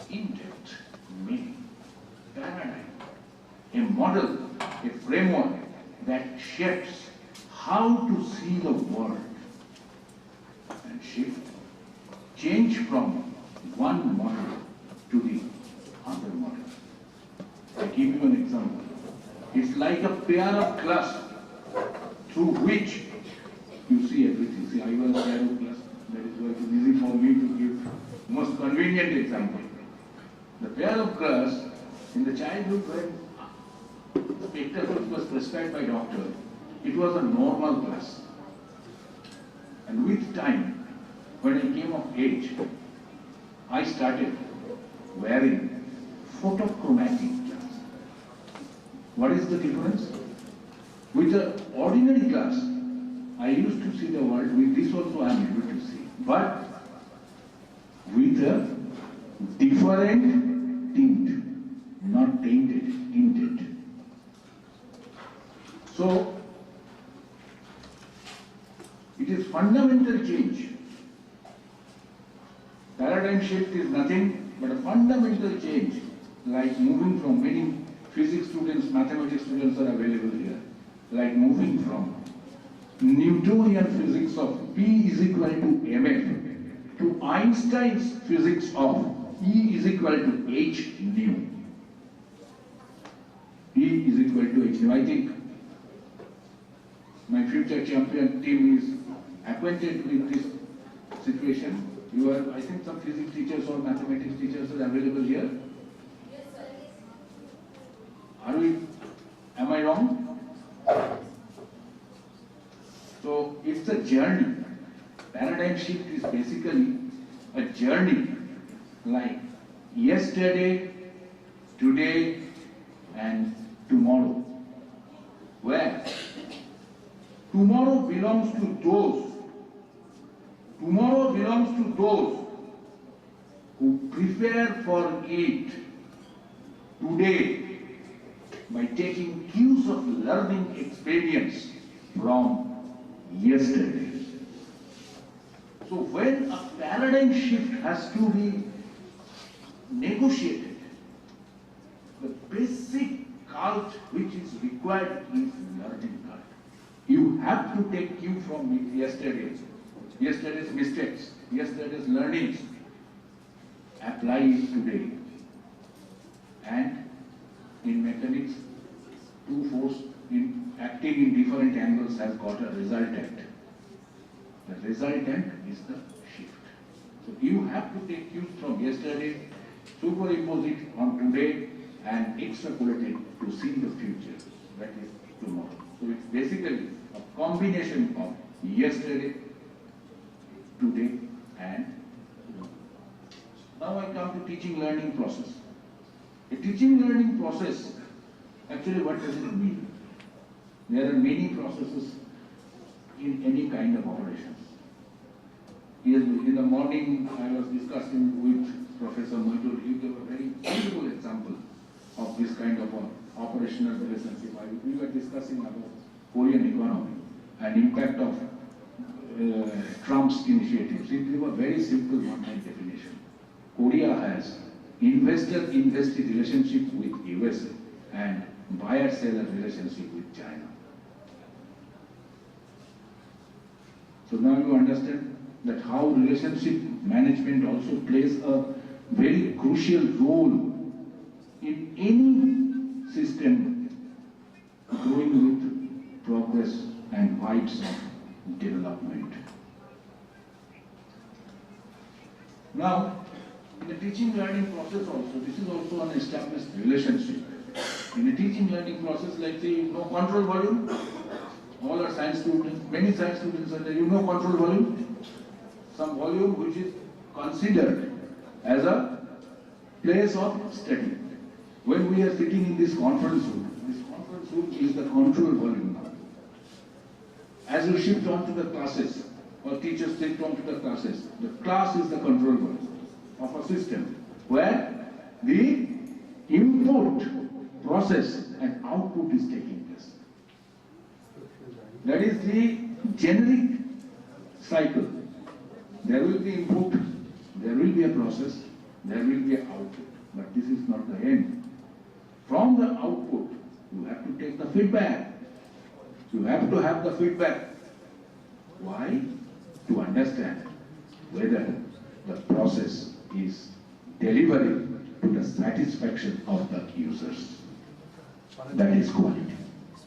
in-depth meaning. Paradigm, a model, a framework that shapes how to see the world and shift, change from one model to the other model. I give you an example. It's like a pair of glass through which you see everything. See, I was a pair of glass. That is why it is easy for me to give most convenient example. The pair of glass in the childhood when spectacles was prescribed by doctor, it was a normal glass. And with time, when I came of age, I started wearing photochromatic glass. What is the difference? With the ordinary glass, I used to see the world. With this also I am able to see. But with a different tint, not tainted, tinted. So, it is fundamental change. Paradigm shift is nothing but a fundamental change, like moving from many physics students, mathematics students are available here, like moving from Newtonian physics of P is equal to mf to Einstein's physics of E is equal to h nu. E is equal to h nu. I think my future champion team is acquainted with this situation. You are, I think, some physics teachers or mathematics teachers are available here. Yes, sir. Are we? Am I wrong? So it's a journey. Paradigm shift is basically a journey, like yesterday, today, and tomorrow. Where tomorrow belongs to those. Tomorrow belongs to those who prepare for it today by taking cues of learning experience from yesterday. So when a paradigm shift has to be negotiated, the basic cult which is required is learning cult. You have to take cue from yesterday's mistakes, yesterday's learnings, apply it today. And in mechanics, two force in acting in different angles has got a resultant. The resultant is the shift. So you have to take cues from yesterday, superimpose it on today, and extrapolate it to see the future, that is tomorrow. So it's basically a combination of yesterday, today, and tomorrow. Now I come to teaching learning process. A teaching learning process, actually what does it mean? There are many processes in any kind of operations. In the morning, I was discussing with Professor Moitul. He gave a very beautiful example of this kind of operational relationship. We were discussing about Korean economy and impact of Trump's initiatives. It gave a very simple one-line definition. Korea has investor-invested relationship with USA and buyer-seller relationship with China. So now you understand that how relationship management also plays a very crucial role in any system growing with progress and vibes of development. Now, in the teaching learning process also, this is also an established relationship. In the teaching learning process, like say, you know control volume, all are science students, many science students are there, you know control volume, some volume which is considered as a place of study. When we are sitting in this conference room is the control volume now. As you shift on to the classes, or teachers shift on to the classes, the class is the control volume of a system where the input, process and output is taking place. That is the generic cycle. There will be input, there will be a process, there will be an output. But this is not the end. From the output, you have to take the feedback. You have to have the feedback. Why? To understand whether the process is delivering to the satisfaction of the users. That is quality.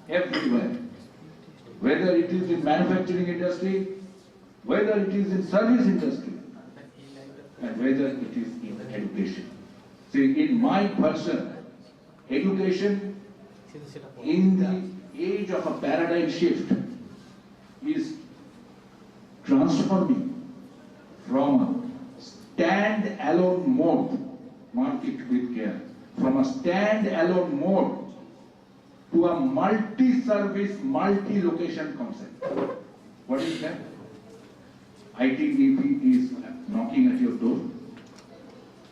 Everywhere. Whether it is in manufacturing industry, whether it is in service industry, and whether it is in education. See, in my person, education in the age of a paradigm shift is transforming from a stand-alone mode, mark it with care, from a stand-alone mode to a multi-service, multi-location concept. What is that? ITEP is knocking at your door.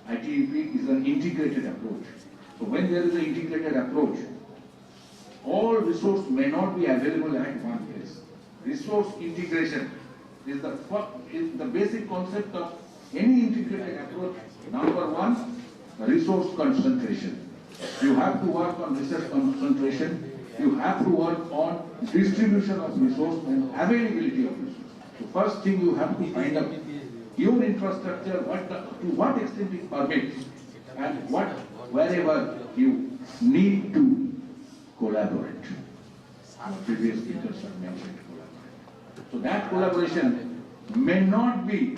ITEP is an integrated approach. So when there is an integrated approach, all resource may not be available at one place. Resource integration is the basic concept of any integrated approach. Number one, resource concentration. You have to work on research concentration. You have to work on distribution of resource and availability of resource. So first thing you have to find out your infrastructure, to what extent it permits, and wherever you need to collaborate. Our previous speakers have mentioned collaborate. So that collaboration may not be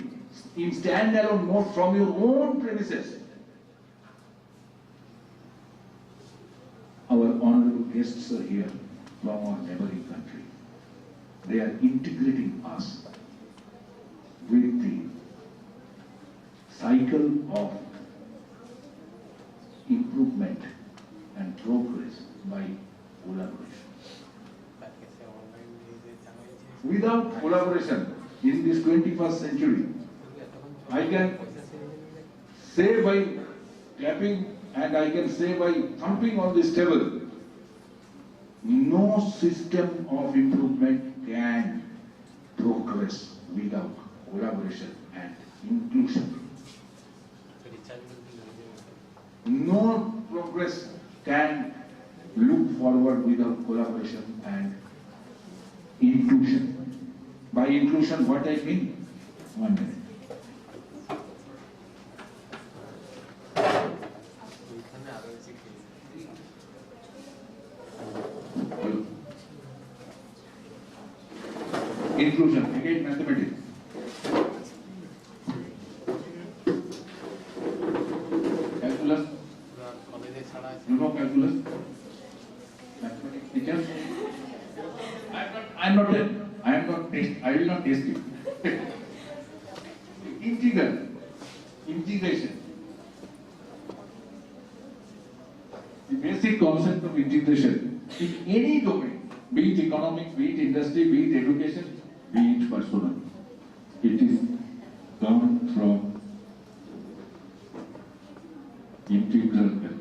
in standalone mode from your own premises. Our honorable guests are here from our neighboring country. They are integrating us with the cycle of improvement and progress by collaboration. Without collaboration in this 21st century, I can say by clapping and I can say by thumping on this table, no system of improvement can progress without collaboration and inclusion. No progress can look forward without collaboration and inclusion. By inclusion, what I mean? 1 minute. Inclusion, again mathematics. Calculus. You know calculus? Mathematics teacher? I will not test you. Integration. the basic concept of integration in any domain, be it economics, be it industry, be it education, be it personal. It is come from integral calculus.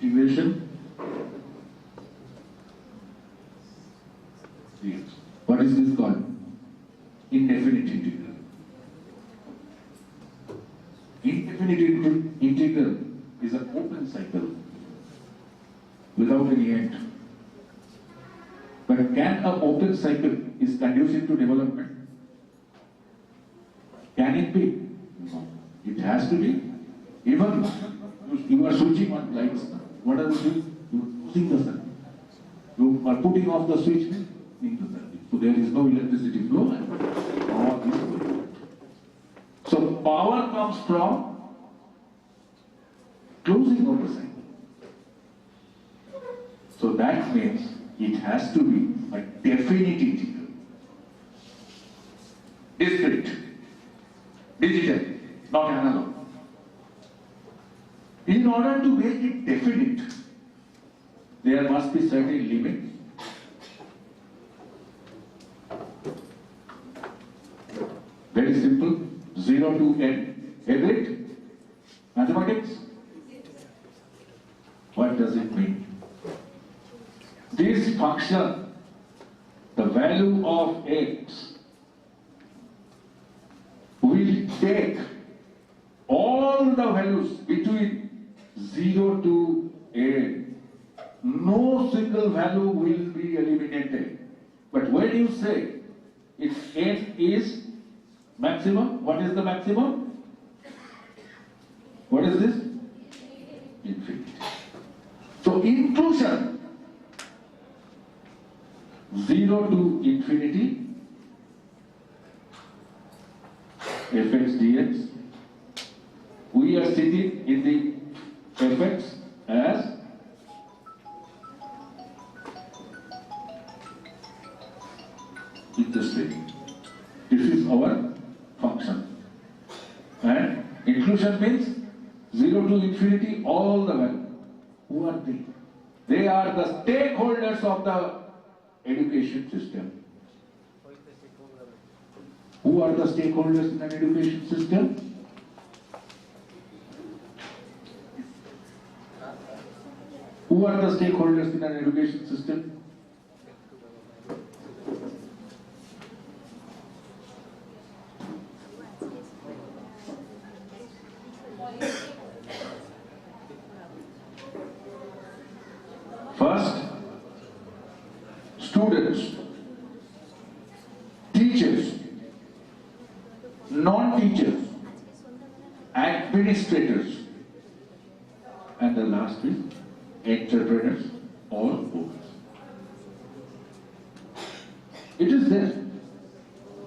Integration. Yes. What is this called? Indefinite integral. Indefinite integral is an open cycle without any end. But can an open cycle is conducive to development? Can it be? No. It has to be. Even you are switching on lights. What are you doing? You are losing the circuit. You are putting off the switch into the circuit. So there is no electricity flow and all this will work. So power comes from closing of the cycle. So that means it has to be a definite integral. Discrete. Digital, not analog. In order to make it definite, there must be certain limit. Very simple, 0 to n. Agreed? Mathematics? What does it mean? This function, the value of x, will take all the values between 0 to n. No single value will be eliminated. But when you say if n is maximum, what is the maximum? What is this? Infinity. So inclusion 0 to infinity fx dx. We are sitting in the fx as interesting. This is our function. And inclusion means 0 to infinity, all the value. Who are they? They are the stakeholders of the education system. Who are the stakeholders in an education system? Who are the stakeholders in an education system? First, students, teachers, non-teachers, administrators, and the last is entrepreneurs or owners. It is there.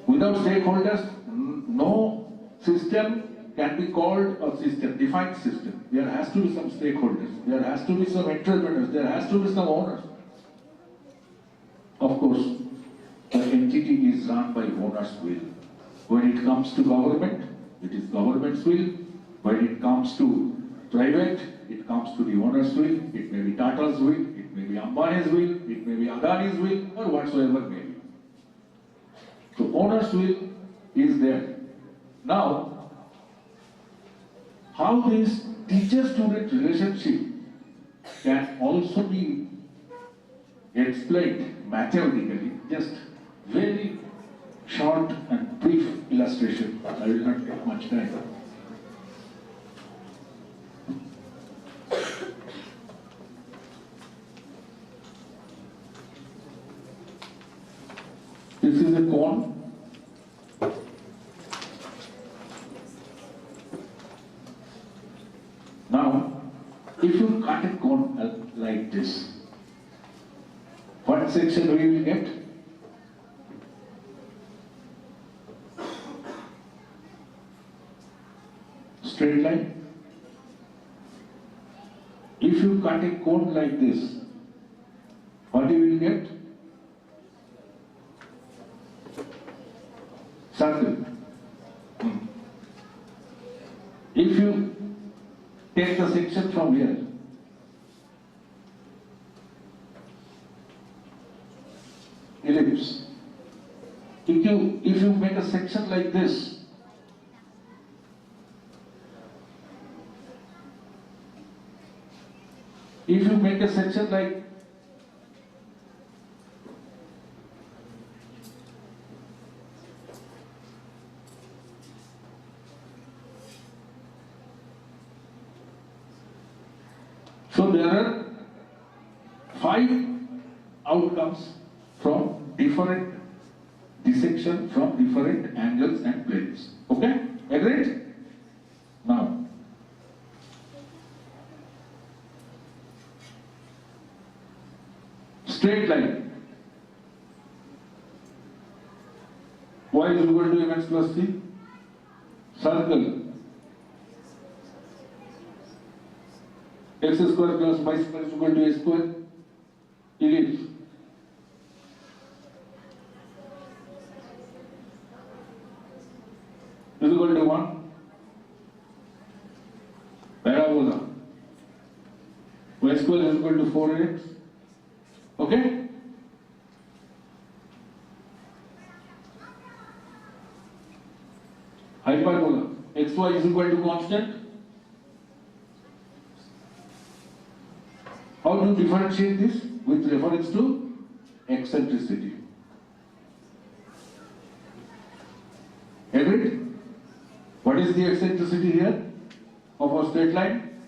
Without stakeholders, no system can be called a system, defined system. There has to be some stakeholders, there has to be some entrepreneurs, there has to be some owners. Of course, the entity is run by owner's will. When it comes to government, it is government's will. When it comes to private, it comes to the owner's will. It may be Tata's will, it may be Ambani's will, it may be Adani's will, or whatsoever may be. So owner's will is there. Now, how this teacher-student relationship can also be explained mathematically, just very short and brief illustration. I will not take much time. This is a cone. Now, if you cut a cone like this, what section we will get? Straight line. If you cut a cone like this, what you will get? Circle. If you take the section from here, ellipse. If you make a section like this, if you make a section like so, there are 5 outcomes from different dissection from different angles and planes. Okay? Agreed? Now, straight line. Y is equal to mx plus c. Circle. X square plus y square is equal to a square. Ellipse. Is equal to 1. Parabola. Y square is equal to 4x. Okay? Hyperbola. xy is equal to constant. How to differentiate this? With reference to eccentricity. Agreed? What is the eccentricity here of a straight line?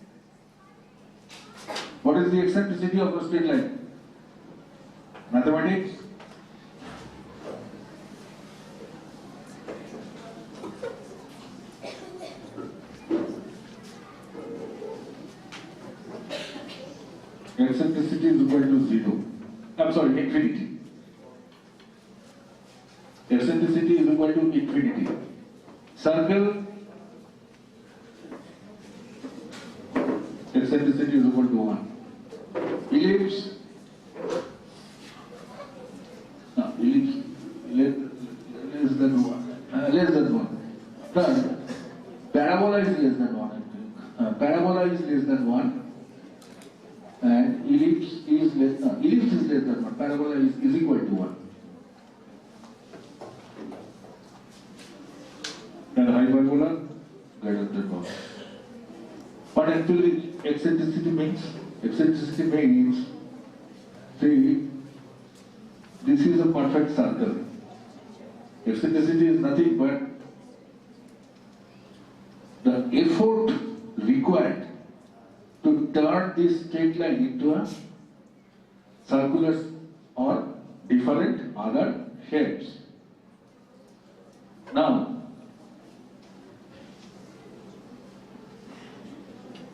What is the eccentricity of a straight line? Mathematics? Eccentricity is equal to 0. I'm sorry, infinity. Eccentricity is equal to infinity. Circle, eccentricity is equal to 1. Ellipse, no, ellipse less than 1. Less than 1. Parabola is less than 1, I think. Parabola is less than 1. And ellipse is less than 1. Parabola is equal to 1. And hyperbola greater than 1. What actually eccentricity means? Eccentricity means, see, this is a perfect circle. Eccentricity is nothing but the effort required to turn this straight line into a circular or different other shapes. Now,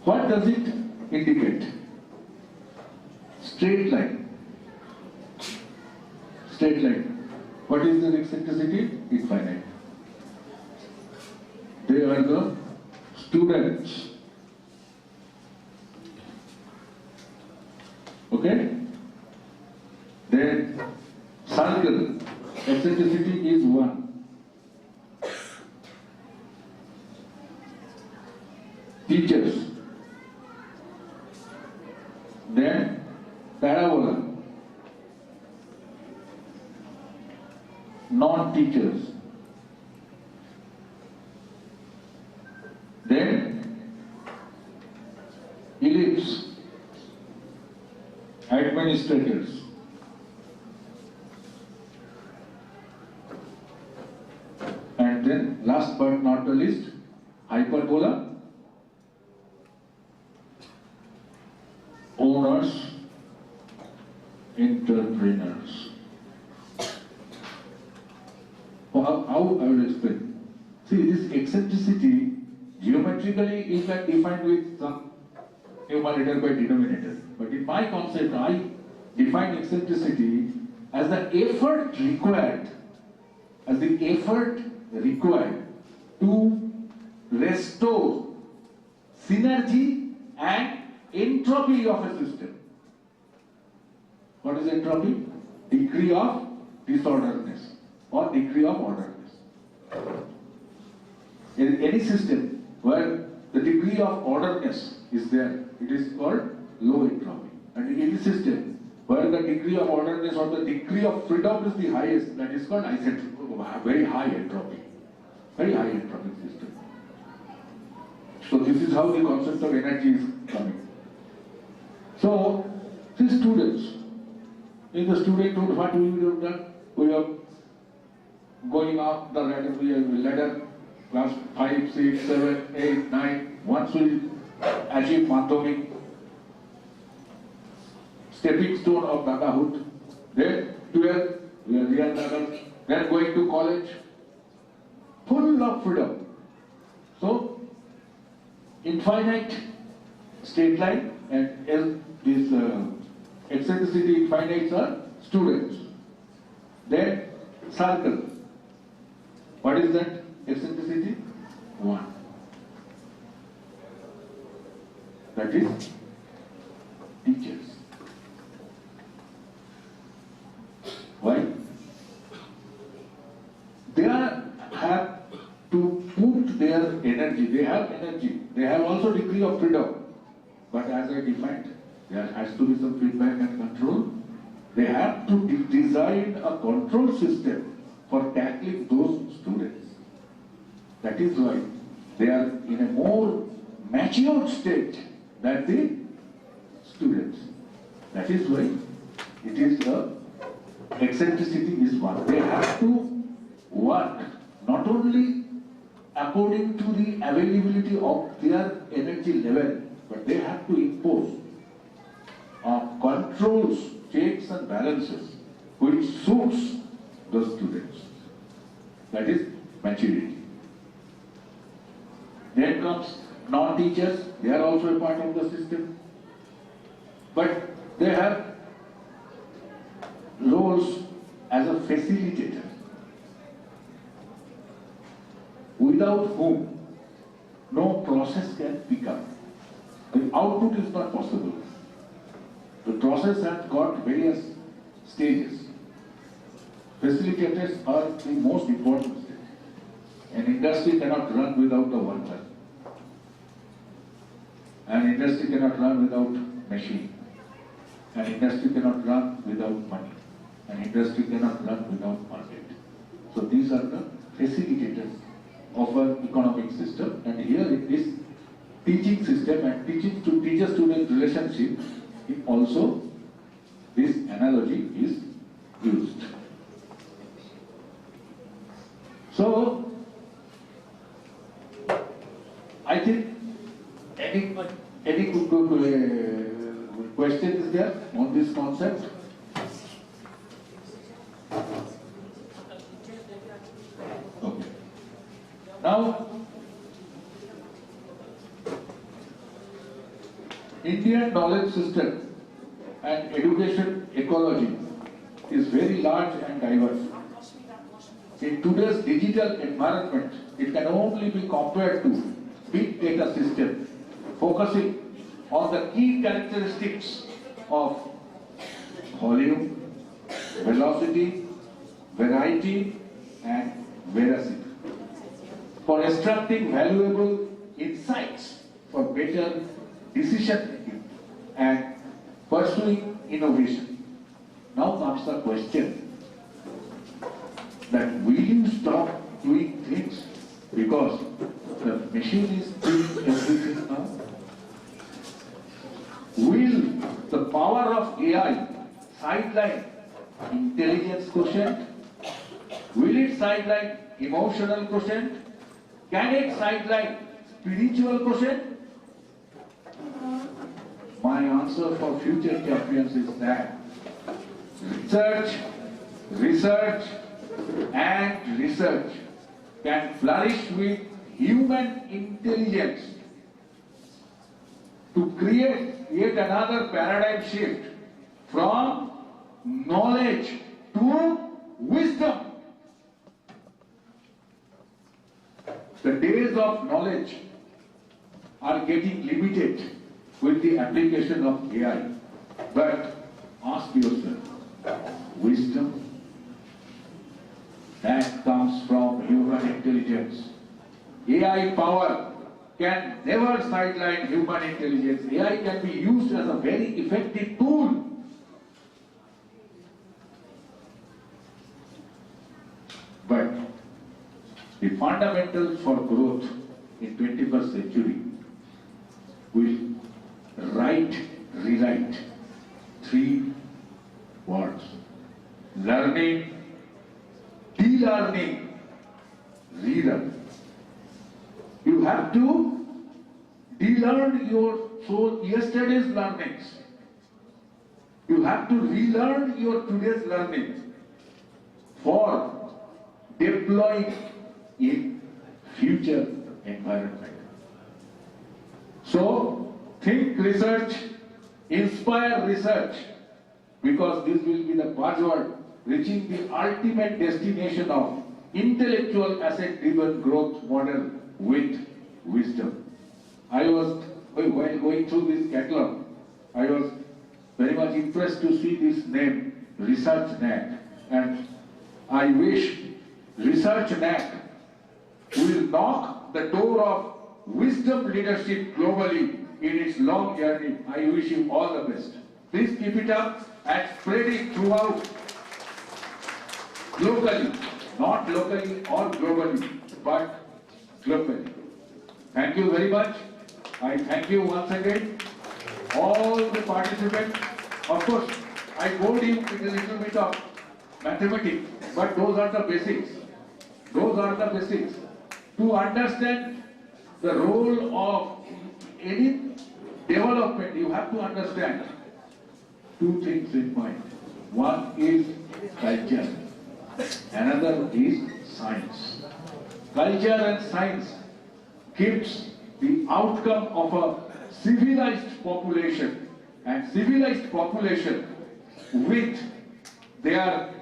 what does it indicate? Straight line. Straight line. What is the eccentricity? Infinite. They are the students. Okay? Then circle, eccentricity is 1. Teachers. Then parabola, non-teachers. Then ellipse, administrators. And then last but not the least, hyperbola, owners, entrepreneurs. How I will explain? See, this eccentricity geometrically is like defined with some numerator by denominator. But in my concept, I define eccentricity as the effort required, to restore synergy and entropy of a system. What is entropy? Degree of disorderness or degree of orderness. In any system where the degree of orderness is there. It is called low entropy. And in any system where the degree of orderness or the degree of freedom is the highest, that is called isentropic, very high entropy. Very high entropic system. So this is how the concept of energy is coming. So these students, in the studenthood, what we have done? We are going up the ladder, class 5, 6, 7, 8, 9. Once we achieve Madhyamik, stepping stone of Dadahood, then 12, we are real adults, then going to college, full of freedom. So, infinite straight line and this eccentricity infinites are students. Then circle. What is that eccentricity? 1. That is teachers. Why? They have to put their energy. They have energy. They have also degree of freedom. But as I defined, there has to be some feedback and control. They have to design a control system for tackling those students. That is why they are in a more mature state than the students. That is why it is the eccentricity is 1. They have to work not only according to the availability of their energy level, but they have to impose controls, checks and balances which suits the students. That is maturity. Then comes non-teachers. They are also a part of the system, but they have roles as a facilitator, without whom no process can pick up. The output is not possible. The process has got various stages. Facilitators are the most important stage. An industry cannot run without the worker. An industry cannot run without machine. An industry cannot run without money. An industry cannot run without market. So these are the facilitators of an economic system. And here in this teaching system and teaching to teacher-student relationship, also this analogy is used. So I think any question is there on this concept? Okay. Now, Indian knowledge system and education ecology is very large and diverse. In today's digital environment, it can only be compared to big data system, focusing on the key characteristics of volume, velocity, variety, and veracity, for extracting valuable insights for better decision making and pursuing innovation. Now comes the question that will you stop doing things because the machine is doing everything now? Will the power of AI sideline intelligence quotient? Will it sideline emotional quotient? Can it sideline spiritual quotient? My answer for future champions is that research and research can flourish with human intelligence to create yet another paradigm shift from knowledge to wisdom. The days of knowledge are getting limited with the application of AI. But ask yourself, wisdom that comes from human intelligence, AI power can never sideline human intelligence. AI can be used as a very effective tool. But the fundamentals for growth in 21st century will rewrite three words: learning, de-learning, relearn. You have to de-learn your yesterday's learnings. You have to relearn your today's learning for deploying in future environment. So, think research, inspire research, because this will be the buzzword reaching the ultimate destination of intellectual asset-driven growth model with wisdom. While going through this catalog, I was very much impressed to see this name, Research NAC, and I wish Research NAC will knock the door of wisdom leadership globally in its long journey. I wish you all the best. Please keep it up and spread it throughout globally, not locally or globally, but globally. Thank you very much. I thank you once again, all the participants. Of course, I told you it is a little bit of mathematics, but those are the basics. Those are the basics. To understand the role of any development, you have to understand two things in mind. One is culture, another is science. Culture and science gives the outcome of a civilized population, and civilized population with their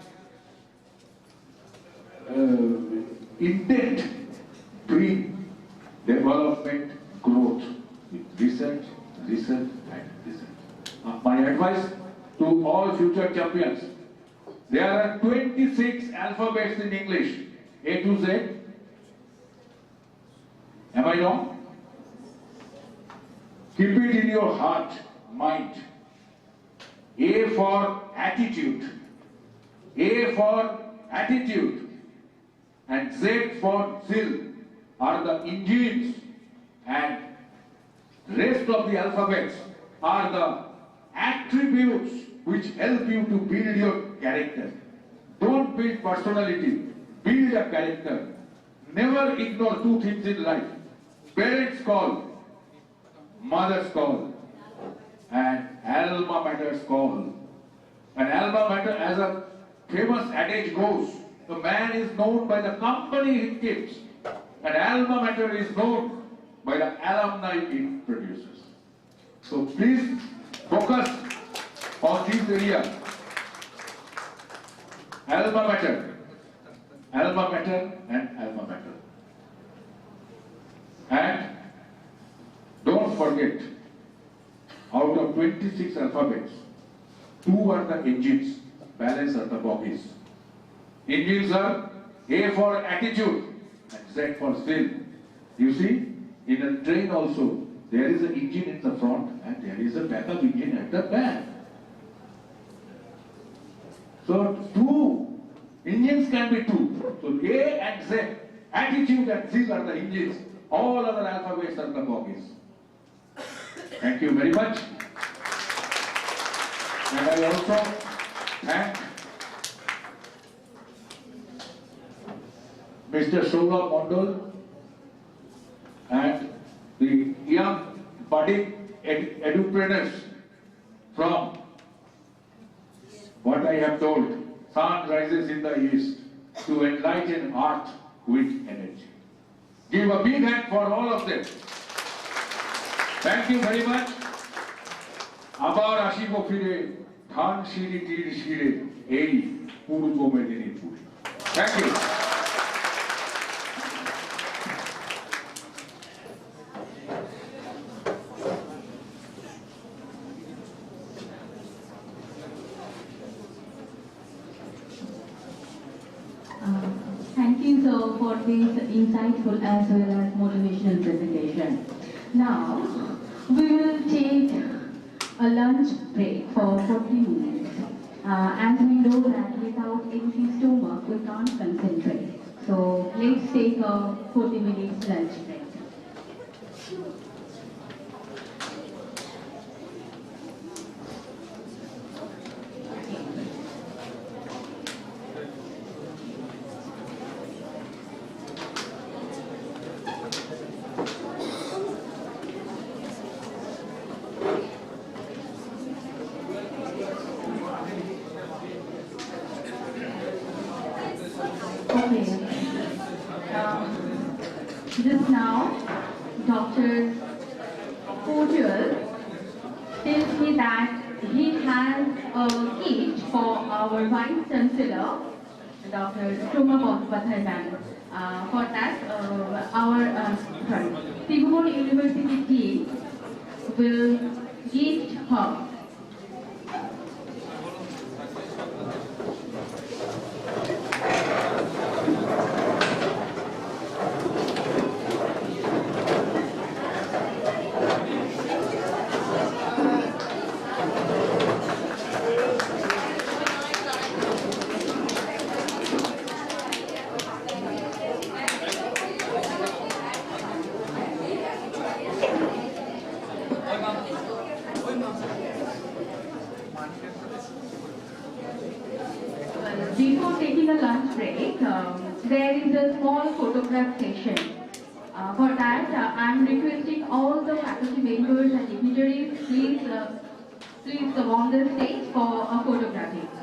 intent bring development, growth with research, and research. My advice to all future champions: there are 26 alphabets in English, A to Z. Am I wrong? Keep it in your heart, mind. A for attitude. A for attitude. And Z for zeal are the engines, and rest of the alphabets are the attributes which help you to build your character. Don't build personality, build a character. Never ignore two things in life: parents call, mother's call, and alma mater's call. And alma mater, as a famous adage goes, the man is known by the company he keeps, and alma mater is known by the alumni it produces. So please focus on this area. Alma mater, and alma mater. And don't forget, out of 26 alphabets, 2 are the engines, balance are the bogies. Engines are A for attitude and Z for zeal. You see, in a train also, there is an engine in the front and there is a backup engine at the back. So 2 engines can be 2. So A and Z, attitude and zeal are the engines. All other alphabets are the bogies. Thank you very much. And I also thank Mr. Saurabh Mondal and the young budding edupreneurs from what I have told, sun rises in the east to enlighten earth with energy. Give a big hand for all of them. Thank you very much. আবার আসিব ফিরে ধান সিঁড়ি তীর শিরে এই পূর্ব Medinipur. Thank you. Thank you, sir, for this insightful as well as motivational presentation. Now, we will take a lunch break for 40 minutes. As we know that without empty stomach, we can't concentrate. So, let's take a 40 minutes lunch break. Okay. Just now, Dr. Porter tells me that he has a gift for our Vice Chancellor, Dr. Shoma Bandyopadhyay ma'am. For that, our Tribhuvan University team will gift her. Before taking a lunch break, there is a small photograph session. For that, I am requesting all the faculty members and dignitaries, please come on the stage for a photography.